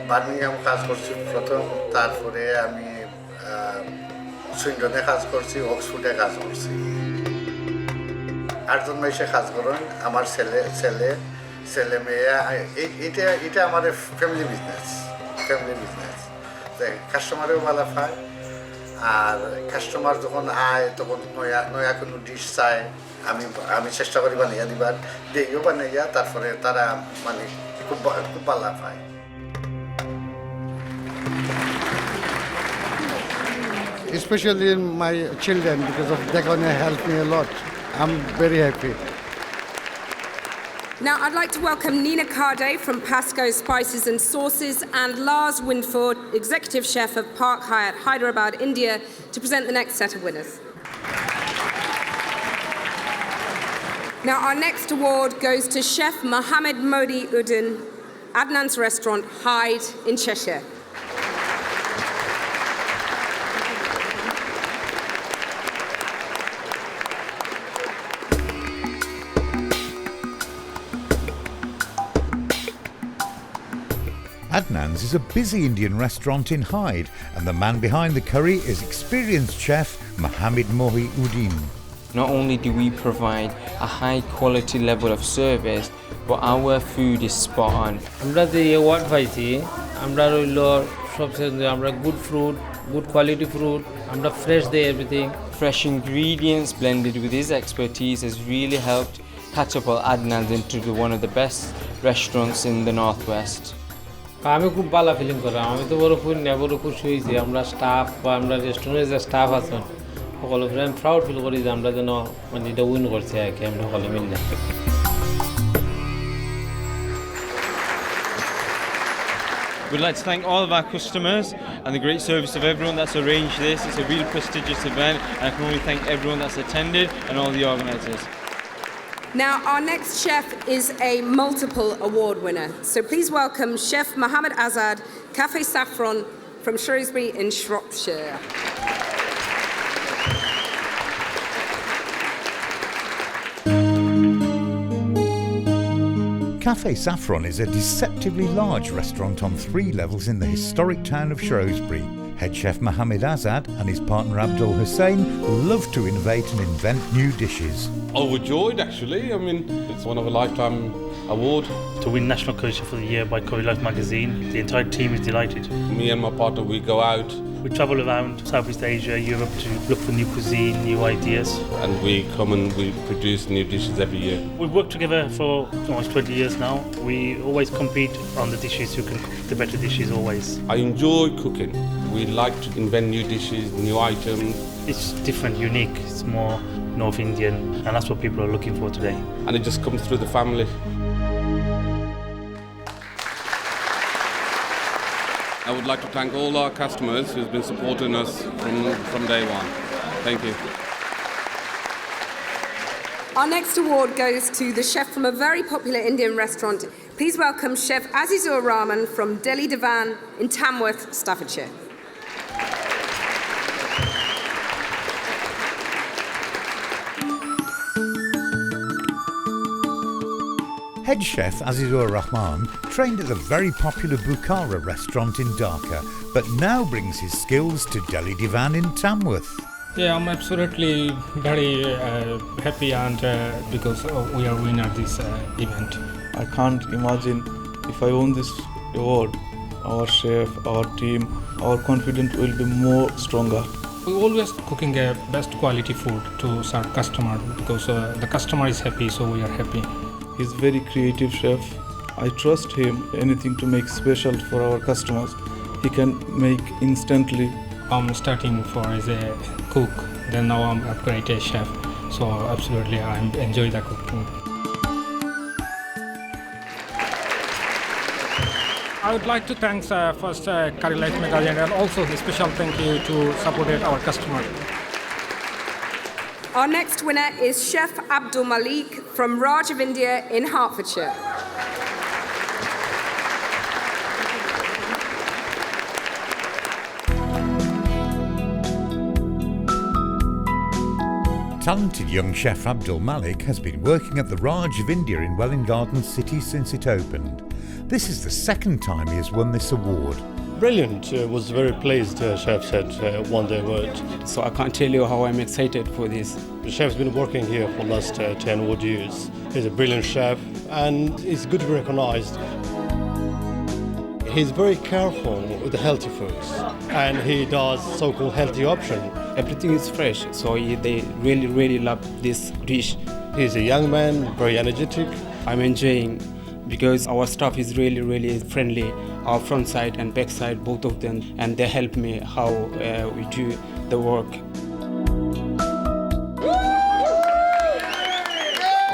Birmingham কাজ করছি প্রথম তারপরে আমি সুইন্ডনে কাজ করছি অক্সফোর্ডে কাজ করছি আটজন মাসে কাজ করেন আমার ছেলে মেয়ে এটা আমাদের ফ্যামিলি বিজনেস কাস্টমারেও ভালো পায় আর কাস্টমার যখন আয় তখন নয়া কোনো ডিশ চায় আমি চেষ্টা করি বানাইয়া দিবার দেইও বানাইয়া তারপরে তারা মানে খুব ভালো পায় Especially my children, because of they're going to help me a lot. I'm very happy. Now, I'd like to welcome Nina Kade from Pasco Spices and Sauces and Lars Windford, Executive Chef of Park Hyatt, Hyderabad, India, to present the next set of winners. Now, our next award goes to Chef Mohammed Modi Uddin, Adnan's Restaurant, Hyde in Cheshire. Adnan's is a busy Indian restaurant in Hyde, and the man behind the curry is experienced chef Mohammed Mohi Uddin. Not only do we provide a high quality level of service, but our food is spot on. আমরা যে award পাইছি আমরা রইল সবচেয়ে আমরা good fruit good quality fruit আমরা fresh দেই everything Fresh ingredients blended with his expertise has really helped catapult Adnan's into one of the best restaurants in the Northwest. আমি খুব ভালো ফিলিং করলাম আমি তো বড় খুশি হয়েছি আমরা স্টাফ বা আমরা রেস্টুরেন্টের যে স্টাফ আছেন সকলে আমি প্রাউড ফিল করি যে আমরা যেন মানে এটা উইন করছি আর কি আমরা সকলে মিলে We'd like to thank all of our customers and the great service of everyone that's arranged this. It's a real prestigious event and I can only thank everyone that's attended and all the organisers. Now, our next chef is a multiple award winner. So please welcome Chef Mohammed Azad, Cafe Saffron from Shrewsbury in Shropshire. Cafe Saffron is a deceptively large restaurant on 3 levels in the historic town of Shrewsbury. Head chef Mohammed Azad and his partner Abdul Hussain love to innovate and invent new dishes. Overjoyed actually, I mean it's one of a lifetime award. To win National Coach of the Year by Curry Life magazine, the entire team is delighted. Me and my partner, we go out. We travel around Southeast Asia, Europe to look for new cuisine, new ideas. And we come and we produce new dishes every year. We've worked together for almost 20 years now. We always compete on the dishes who can cook the better dishes always. I enjoy cooking. We like to invent new dishes, new items. It's different, unique, it's more North Indian, and that's what people are looking for today. And it just comes through the family. I would like to thank all our customers who've been supporting us from day one. Thank you. Our next award goes to the chef from a very popular Indian restaurant. Please welcome Chef Azizur Rahman from Delhi Divan in Tamworth, Staffordshire. Head chef Azizur Rahman trained at the very popular Bukhara restaurant in Dhaka, but now brings his skills to Delhi Divan in Tamworth. Yeah, I'm absolutely very happy and because we are winner this event. I can't imagine if I won this award, our chef, our team, our confidence will be more stronger. We always cooking a best quality food to serve customer because the customer is happy, so we are happy. He's very creative chef. I trust him. Anything to make special for our customers, he can make instantly. I'm starting for as a cook, then now I'm upgraded chef. So absolutely, I enjoy the cooking. I would like to thank first Curry Life magazine and also a special thank you to support our customer. Our next winner is Chef Abdul Malik from Raj of India in Hertfordshire. Talented young chef Abdul Malik has been working at the Raj of India in Welwyn Garden City since it opened. This is the second time he has won this award. Brilliant. Was very pleased, chef said, won the award. So I can't tell you how I'm excited for this. The chef's been working here for the last 10 odd years. He's a brilliant chef and it's good to be recognized. He's very careful with the healthy foods and he does so-called healthy option. Everything is fresh, so they really love this dish. He's a young man, very energetic. I'm enjoying because our staff is really friendly. Our front side and back side, both of them, and they help me how we do the work.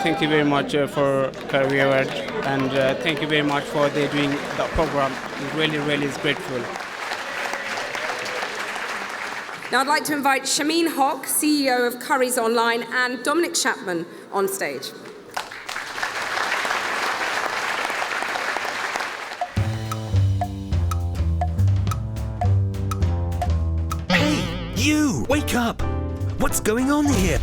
Thank you very much for Curry Award, and thank you very much for they doing the program. It really is grateful. Now I'd like to invite Shameen Hock, CEO of Currys Online, and Dominic Chapman on stage. You! Wake up! What's going on here?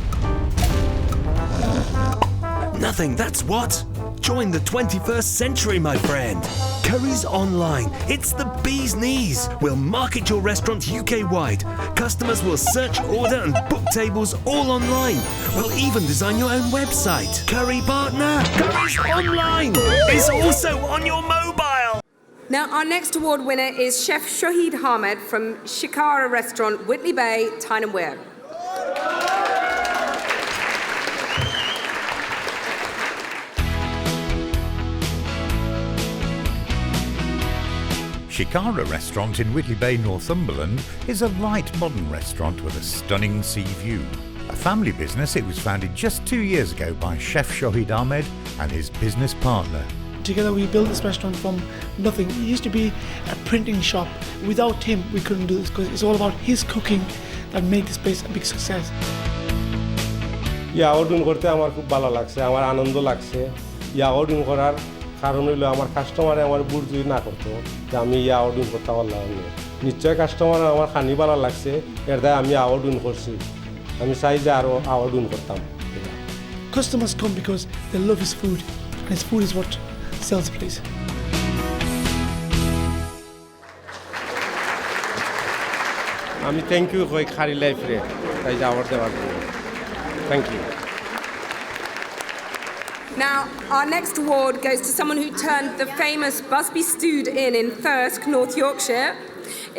Nothing, that's what! Join the 21st century, my friend! Currys Online, it's the bee's knees! We'll market your restaurant UK-wide. Customers will search, order and book tables all online. We'll even design your own website. Curry Partner, Currys Online is also on your mobile! Now, our next award winner is Chef Shahid Ahmed from Shikara Restaurant, Whitley Bay, Tyne and Wear. Shikara Restaurant in Whitley Bay, Northumberland is a light modern restaurant with a stunning sea view. A family business, it was founded just 2 years ago by Chef Shahid Ahmed and his business partner. Together we built this restaurant from nothing. It used to be a printing shop. Without him we couldn't do this because it's all about his cooking that made this place a big success. Order করতে আমার খুব ভালো লাগছে, আমার আনন্দ লাগছে। Order করার কারণ হলো আমার কাস্টমারে আমার বুঝি না করতো যে আমি অর্ডার করতে পারলাম না। নিশ্চয় কাস্টমার আমার খানি ভালো লাগছে, এর দ্বারা আমি অর্ডার করছি। আমি চাই যে আরও অর্ডার করতাম। Customers come because they love his food and his food is what sells the place. আমি থ্যাংক ইউ কই খারি লাইফ রে তাই যাওয়ার দেওয়ার জন্য। Thank you. Now, our next award goes to someone who turned the famous Busby Stewed Inn in Thirsk, North Yorkshire,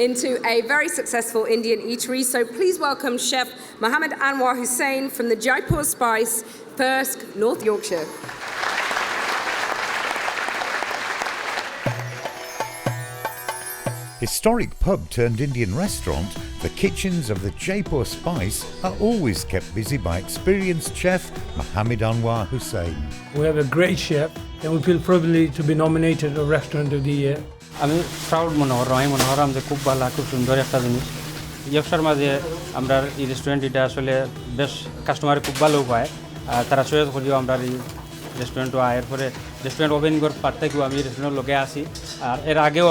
into a very successful Indian eatery. So please welcome Chef Mohammed Anwar Hussain from the Jaipur Spice, Thirsk, North Yorkshire. Historic pub turned Indian restaurant, the kitchens of the Jaipur Spice are always kept busy by experienced chef Mohammed Anwar Hussain. We have a great chef and we feel privileged to be nominated a Restaurant of the Year. আমি proud মনে হরাম যে খুব ভালো খুব সুন্দর একটা জিনিস ব্যবসার মাঝে আমরা এই রেস্টুরেন্ট এটা আসলে বেশ কাস্টমারে খুব ভালো পায় আর তারা সহজ করিও আমরা এই রেস্টুরেন্ট আয়ের পরে রেস্টুরেন্ট ওপেন করার পর থেকেও আমি রেস্টুরেন্ট লোকে আসি আর এর আগেও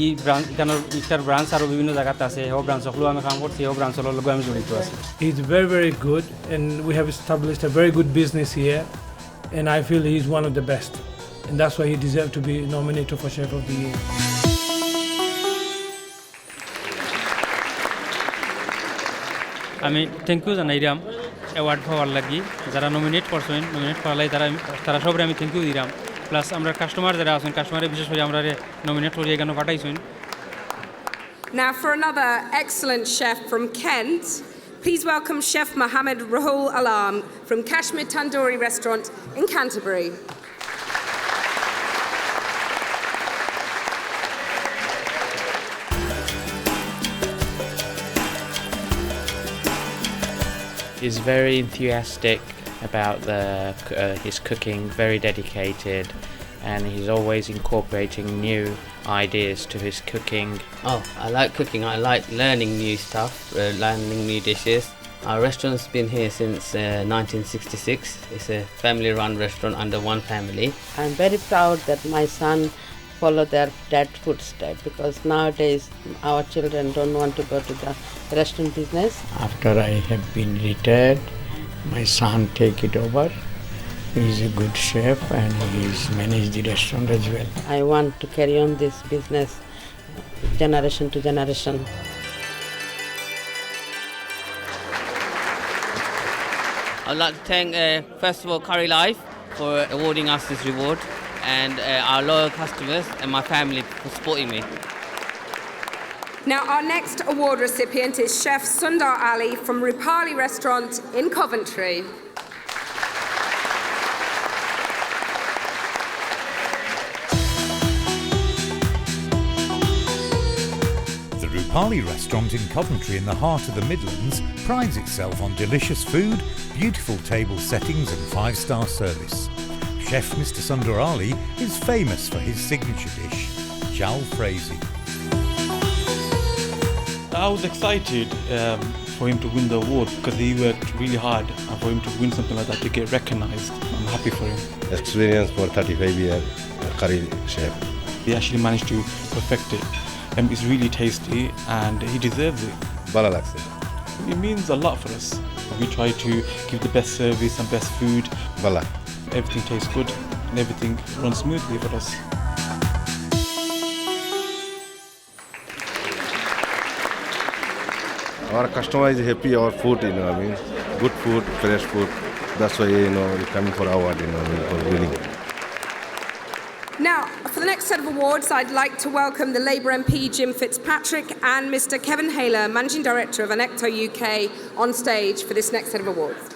এই ব্রাঞ্চ এখানে ইটার ব্রাঞ্চ আরও বিভিন্ন জায়গাতে আছে এও ব্রাঞ্চগুলো আমি কাম করছি এও ব্রাঞ্চগুলোর লগে আমি জড়িত আছি He's very good and we have established a very good business here and I feel he's one of the best and that's why he deserves to be nominated for Chef of the Year. আমি thank you জানাইরাম award পাওয়ার লাগি যারা nominate করছেন nominate করালাই তারা সবরে আমি thank you দিলাম plus আমরা customer যারা আছেন কাস্টমারে বিশেষ করে আমরা নমিনেট করি এখানে পাঠাইছেন Now for another excellent chef from Kent, please welcome Chef Mohammed Rahul Alam from Kashmir Tandoori Restaurant in Canterbury. is very enthusiastic about his cooking, very dedicated, and he's always incorporating new ideas to his cooking. Oh, I like cooking. I like learning new stuff, learning new dishes. Our restaurant's been here since 1966. It's a family-run restaurant under one family. I'm very proud that my son followed their dad's footsteps, because nowadays our children don't want to go to the restaurant business. After I have been retired, my son take it over. He's a good chef and he's managed the restaurant as well. I want to carry on this business generation to generation. I'd like to thank, first of all, Curry Life for awarding us this reward, and our loyal customers and my family for supporting me. Now, our next award recipient is Chef Sundar Ali from Rupali Restaurant in Coventry. The Rupali restaurant in Coventry in the heart of the Midlands prides itself on delicious food, beautiful table settings and 5-star service. Chef Mr. Sundar Ali is famous for his signature dish, jal frazee. I was excited for him to win the award because he worked really hard, and for him to win something like that, to get recognized, I'm happy for him. Experience for 35-year curry chef. He actually managed to perfect it. It's really tasty and he deserves it. Balalakse. It means a lot for us. We try to give the best service and best food. Bala. Everything tastes good and everything runs smoothly for us. Our customer is happy, our food, good food, fresh food. That's why, we're coming for award, for winning. Now, for the next set of awards, I'd like to welcome the Labour MP Jim Fitzpatrick and Mr. Kevin Haler, Managing Director of Anecto UK, on stage for this next set of awards.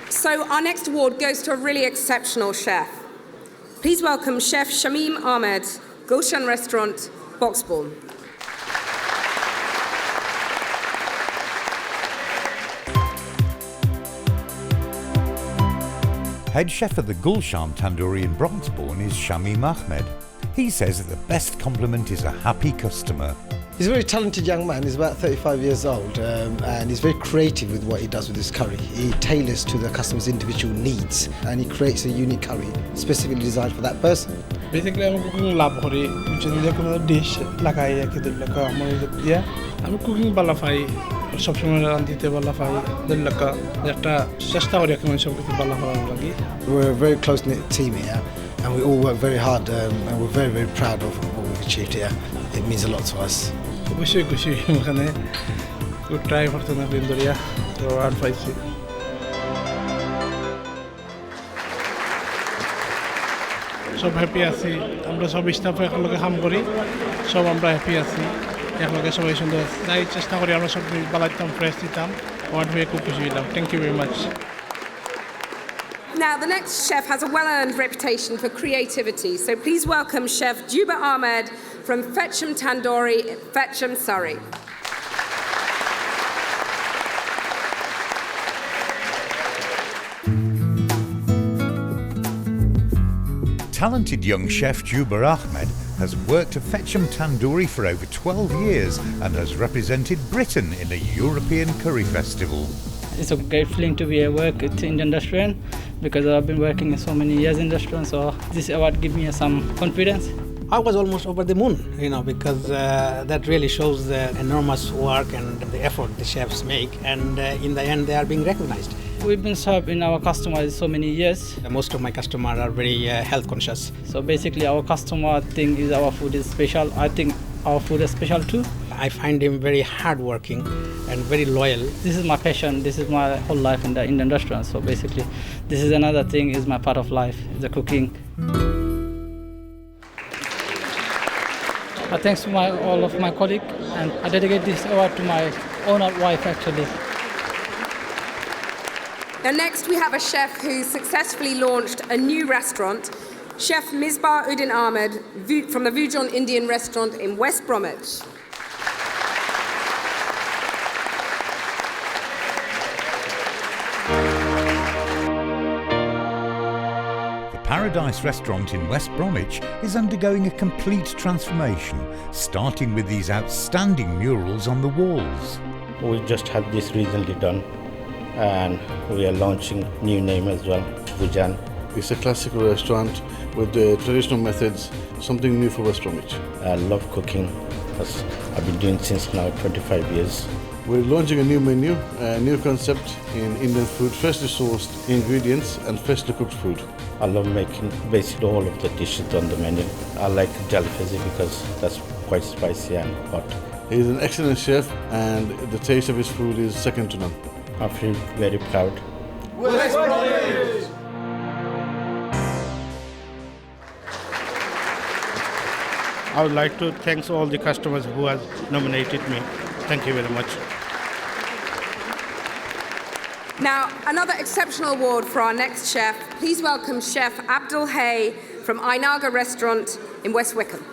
So our next award goes to a really exceptional chef. Please welcome Chef Shamim Ahmed, Gulshan Restaurant, Boxbourne. Head chef of the Gulshan Tandoori in Broxbourne is Shamim Ahmed. He says that the best compliment is a happy customer. He's a very talented young man. He's about 35 years old, and he's very creative with what he does with his curry. He tailors to the customer's individual needs, and he creates a unique curry specifically designed for that person. Basically, I'm cooking lab curry, which is like a dish like I I'm cooking balafai. We're a very close-knit team here, and we all work very hard, and we're very, very proud of what we've achieved here. It means a lot to us. Good try for the Navindoria, so advice. সব happy আছি আমরা সব staff একলগে কাম করি সব আমরা happy আছি একলগে সবাই সুন্দর যাই চেষ্টা করি আমরা সব বালাইতাম ফ্রেশ দিতাম আমার হয়ে খুব খুশি হইলাম thank you very much Now, the next chef has a well-earned reputation for creativity, so please welcome Chef Jaguar Ahmed from Fetcham Tandoori, Fetcham, Surrey. Talented young chef Jaguar Ahmed has worked at Fetcham Tandoori for over 12 years and has represented Britain in a European curry festival. It's a great feeling to be at work at Indian restaurant because I've been working so many years in restaurants, so this award gives me some confidence. I was almost over the moon, because that really shows the enormous work and the effort the chefs make, and in the end they are being recognized. We've been serving our customers so many years. Most of my customers are very health conscious. So basically our customer think is our food is special. I think our food is special too. I find him very hardworking and very loyal. This is my passion. This is my whole life in the Indian restaurant. So basically this is another thing, is my part of life, the cooking. Thanks to all of my colleagues, and I dedicate this award to my owner wife actually. Now next we have a chef who successfully launched a new restaurant, Chef Misbah Uddin Ahmed from the Vujon Indian Restaurant in West Bromwich. Paradise restaurant in West Bromwich is undergoing a complete transformation, starting with these outstanding murals on the walls. We just had this recently done, and we are launching new name as well, Bujan. It's a classical restaurant with the traditional methods, something new for West Bromwich. I love cooking, as I've been doing since now 25 years. We're launching a new menu, a new concept in Indian food, freshly sourced ingredients and freshly cooked food. I love making basically all of the dishes on the menu. I like delicacy because that's quite spicy and hot. He's an excellent chef and the taste of his food is second to none. I feel very proud. West Bromwich! I would like to thank all the customers who have nominated me. Thank you very much. Now, another exceptional award for our next chef. Please welcome Chef Abdul Hay from Ainaga Restaurant in West Wickham.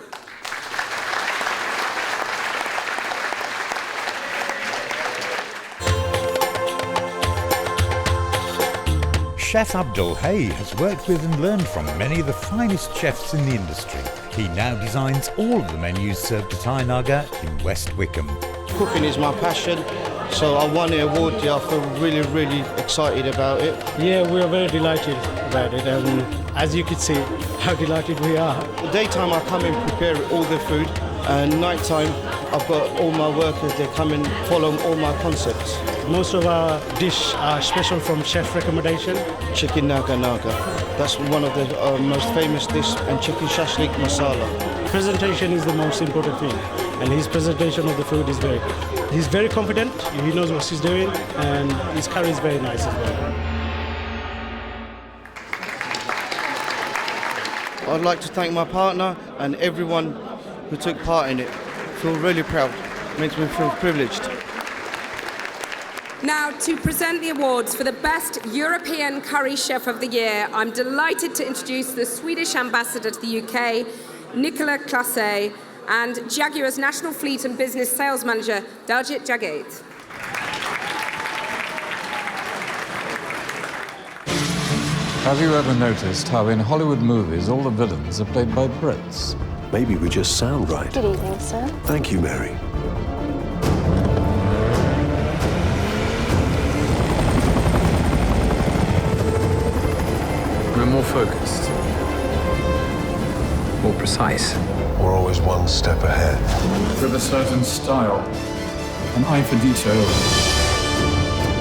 Chef Abdul Hay has worked with and learned from many of the finest chefs in the industry. He now designs all of the menus served at Ainaga in West Wickham. Cooking is my passion, so I won the award. I feel really, really excited about it. Yeah, we are very delighted about it, and as you can see, how delighted we are. The daytime I come and prepare all the food, and nighttime I've got all my workers, they come and follow all my concepts. Most of our dishes are special from chef recommendation. Chicken naga naga, that's one of the most famous dishes, and chicken shashlik masala. Presentation is the most important thing, and his presentation of the food is very good. He's very confident, he knows what he's doing, and his curry is very nice as well. I'd like to thank my partner and everyone who took part in it. I feel really proud, it makes me feel privileged. Now, to present the awards for the Best European Curry Chef of the Year, I'm delighted to introduce the Swedish Ambassador to the UK, Nicola Classe, and Jaguar's National Fleet and Business Sales Manager, Daljit Jagate. Have you ever noticed how in Hollywood movies all the villains are played by Brits? Maybe we just sound right. Good evening, sir. Thank you, Mary. We're more focused, more precise. We're always one step ahead. With a certain style, an eye for detail.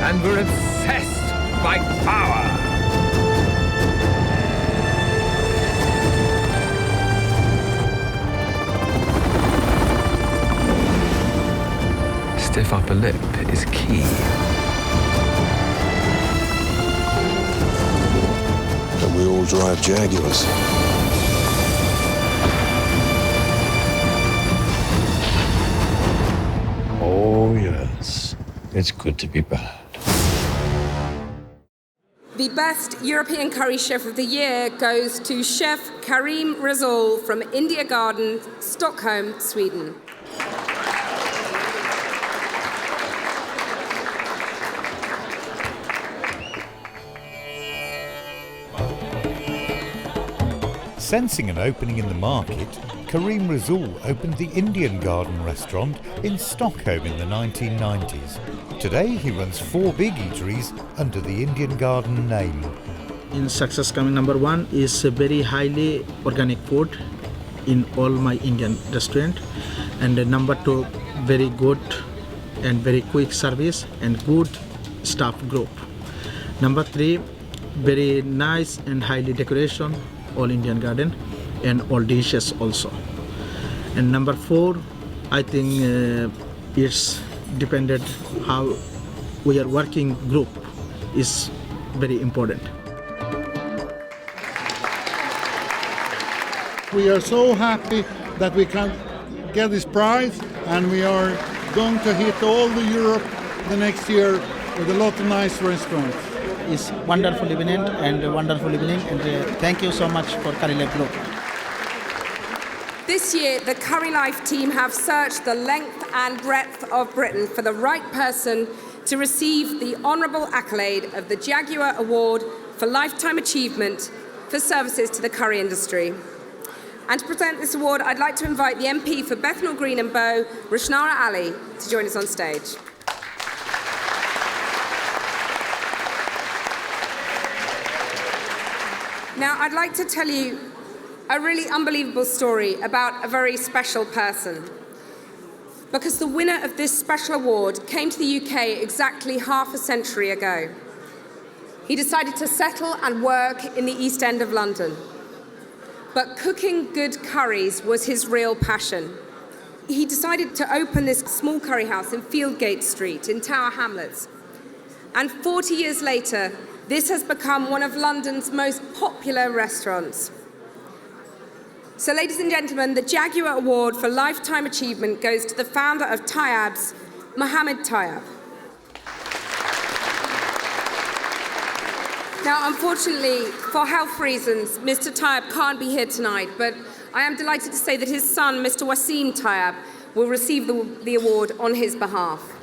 And we're obsessed by power. Stiff upper lip is key. And we all drive Jaguars. Oh, yes. It's good to be bad. The Best European Curry Chef of the Year goes to Chef Karim Rizal from India Garden, Stockholm, Sweden. Sensing an opening in the market, Karim Rizal opened the Indian Garden restaurant in Stockholm in the 1990s. Today he runs 4 big eateries under the Indian Garden name. In success coming, number one is a very highly organic food in all my Indian restaurant, and number two, very good and very quick service and good staff group. Number three, very nice and highly decoration, all Indian Garden, and all dishes also. And number four, I think it's dependent how we are working group is very important. We are so happy that we can get this prize, and we are going to hit all the Europe the next year with a lot of nice restaurants. It's wonderful evening and thank you so much for Curry Life Group. This year, the Curry Life team have searched the length and breadth of Britain for the right person to receive the honourable accolade of the Jaguar Award for Lifetime Achievement for services to the curry industry. And to present this award, I'd like to invite the MP for Bethnal Green and Bow, Rushnara Ali, to join us on stage. Now, I'd like to tell you a really unbelievable story about a very special person. Because the winner of this special award came to the UK exactly half a century ago. He decided to settle and work in the East End of London. But cooking good curries was his real passion. He decided to open this small curry house in Fieldgate Street in Tower Hamlets. And 40 years later, this has become one of London's most popular restaurants. So, ladies and gentlemen, the Jaguar Award for Lifetime Achievement goes to the founder of Tayyab's, Mohammed Tayyab. Now, unfortunately, for health reasons, Mr. Tayyab can't be here tonight, but I am delighted to say that his son, Mr. Wasim Tayyab, will receive the award on his behalf.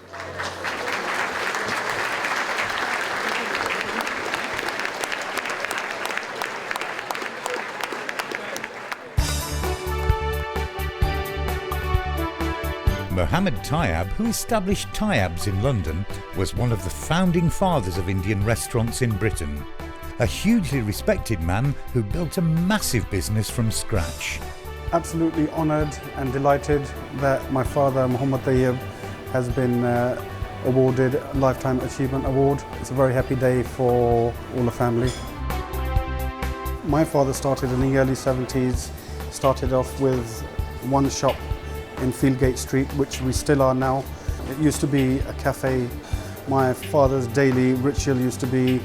Mohammed Tayyab, who established Tayyab's in London, was one of the founding fathers of Indian restaurants in Britain. A hugely respected man who built a massive business from scratch. Absolutely honoured and delighted that my father, Mohammed Tayyab, has been awarded a Lifetime Achievement Award. It's a very happy day for all the family. My father started in the early 70s, started off with one shop in Fieldgate Street, which we still are now. It used to be a cafe. My father's daily ritual used to be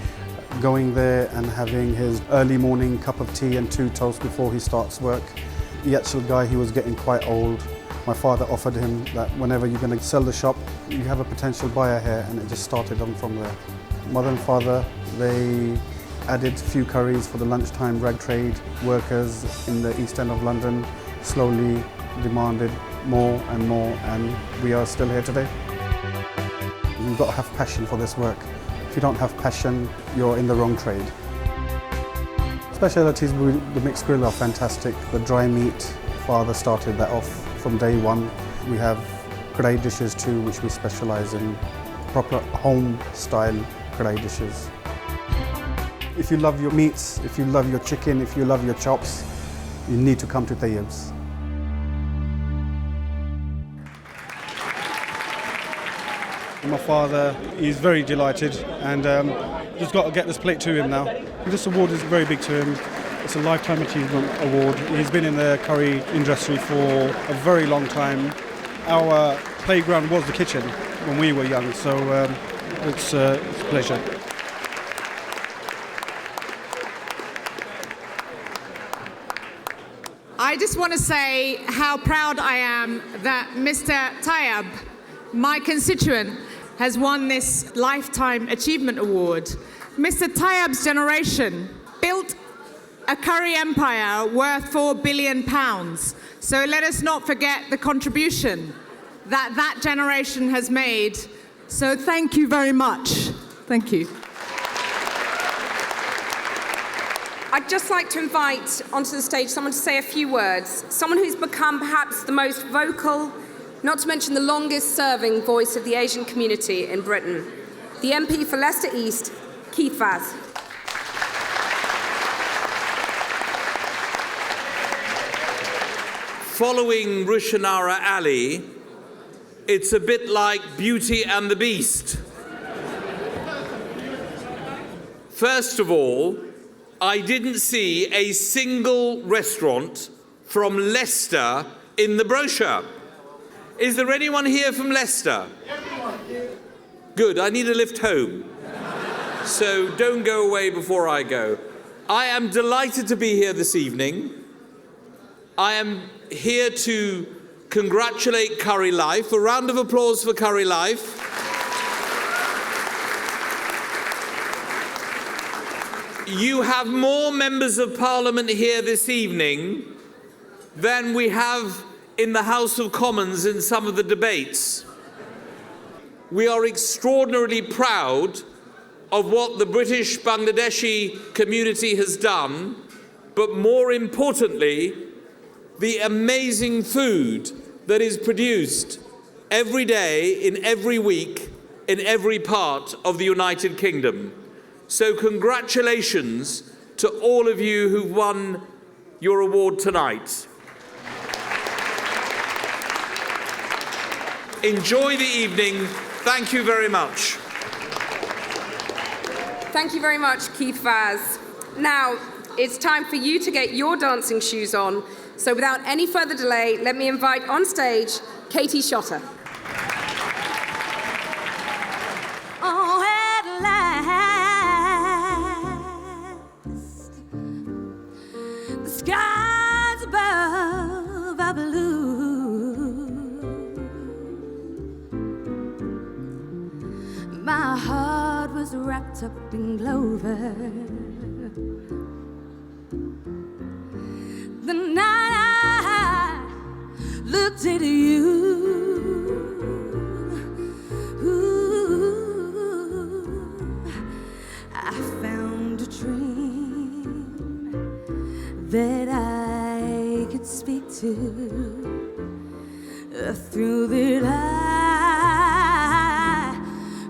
going there and having his early morning cup of tea and 2 toasts before he starts work. The actual guy, he was getting quite old. My father offered him that whenever you're going to sell the shop, you have a potential buyer here, and it just started on from there. Mother and father, they added a few curries for the lunchtime rag trade workers in the East End of London, slowly demanded more, and we are still here today. You've got to have passion for this work. If you don't have passion, you're in the wrong trade. Specialities with the mixed grill are fantastic. The dry meat, father started that off from day one. We have kadai dishes too, which we specialise in, proper home-style kadai dishes. If you love your meats, if you love your chicken, if you love your chops, you need to come to Tayyab's. My father is very delighted, and just got to get this plate to him now. This award is very big to him. It's a Lifetime Achievement Award. He's been in the curry industry for a very long time. Our playground was the kitchen when we were young, so it's a pleasure. I just want to say how proud I am that Mr. Tayyab, my constituent, has won this Lifetime Achievement Award. Mr. Tayyab's generation built a curry empire worth £4 billion. So let us not forget the contribution that that generation has made. So thank you very much. Thank you. I'd just like to invite onto the stage someone to say a few words. Someone who's become perhaps the most vocal, not to mention the longest-serving voice of the Asian community in Britain. The MP for Leicester East, Keith Vaz. Following Rushanara Ali, it's a bit like Beauty and the Beast. First of all, I didn't see a single restaurant from Leicester in the brochure. Is there anyone here from Leicester? Good, I need a lift home. So don't go away before I go. I am delighted to be here this evening. I am here to congratulate Curry Life. A round of applause for Curry Life. You have more members of Parliament here this evening than we have in the House of Commons in some of the debates. We are extraordinarily proud of what the British Bangladeshi community has done but more importantly, the amazing food that is produced every day, in every week, in every part of the United Kingdom. So congratulations to all of you who've won your award tonight. Enjoy the evening. Thank you very much. Thank you very much, Keith Vaz. Now, it's time for you to get your dancing shoes on. So without any further delay, let me invite on stage Katie Shotter. Oh, at last, the skies above are blue. My heart was wrapped up in clover. The night I looked at you, I found a dream that I could speak to. Through that I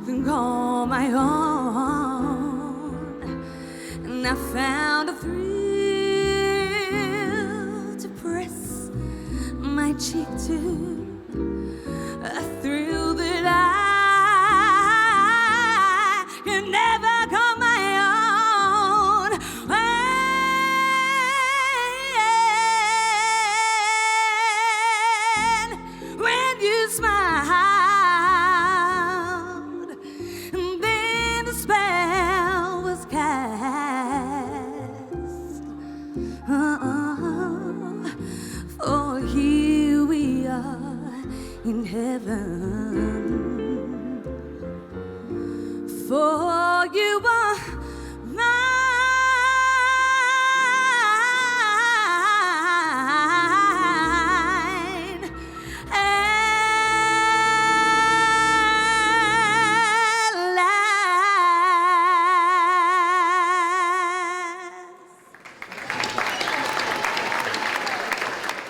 can call my own, and I found a thrill my cheek to, a thrill that I can never call my own. When you smiled, and then the spell was cast. For here we are in heaven, for you are mine.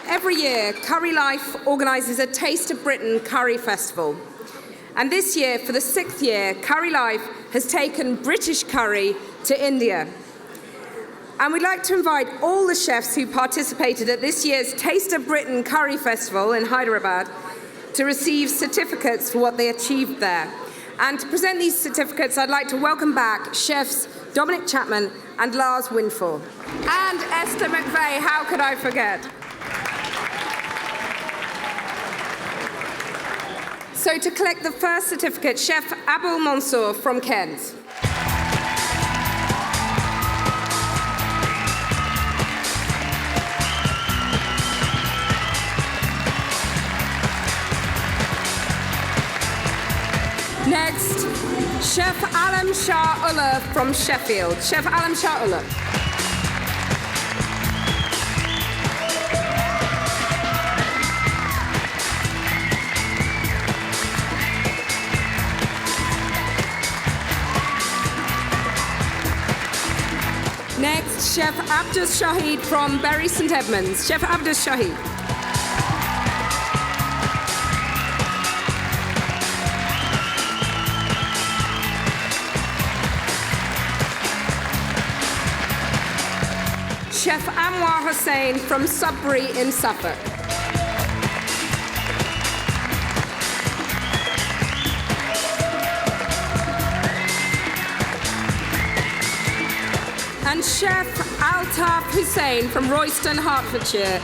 Every year, Curry Life organises a Taste of Britain Curry Festival. And this year, for the 6th year, Curry Life has taken British curry to India. And we'd like to invite all the chefs who participated at this year's Taste of Britain Curry Festival in Hyderabad to receive certificates for what they achieved there. And to present these certificates, I'd like to welcome back chefs Dominic Chapman and Lars Winfall. And Esther McVeigh, how could I forget? So to collect the first certificate, Chef Abul Mansour from Kent. Next, Chef Alam Shah Ullah from Sheffield. Chef Alam Shah Ullah. Next, Chef Abdus Shahid from Bury St Edmunds. Chef Abdus Shahid. Chef Anwar Hussain from Sudbury in Suffolk. And Chef Altaf Hussain from Royston, Hertfordshire.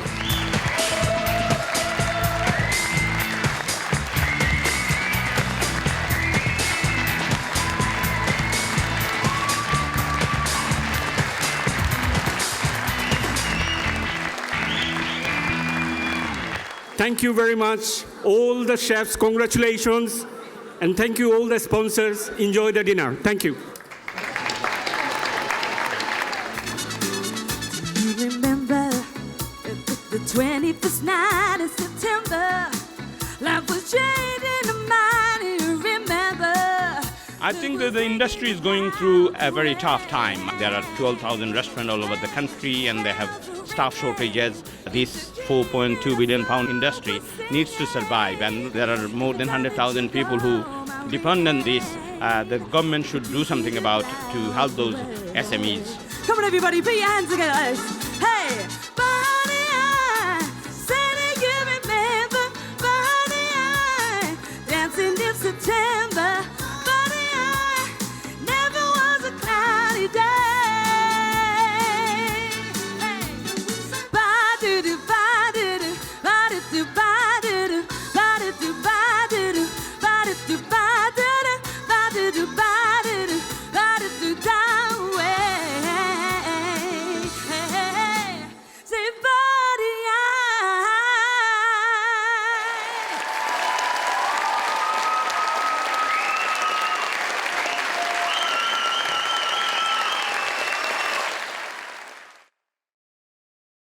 Thank you very much, all the chefs, congratulations, and thank you all the sponsors. Enjoy the dinner. Thank you. You remember the 21st night of September, life was changing in mind. You remember I think that the industry is going through a very tough time. There are 12,000 restaurants all over the country and they have staff shortages. This £4.2 billion industry needs to survive, and there are more than 100,000 people who depend on this. The government should do something about to help those SMEs. Come on, everybody, put your hands together. Hey!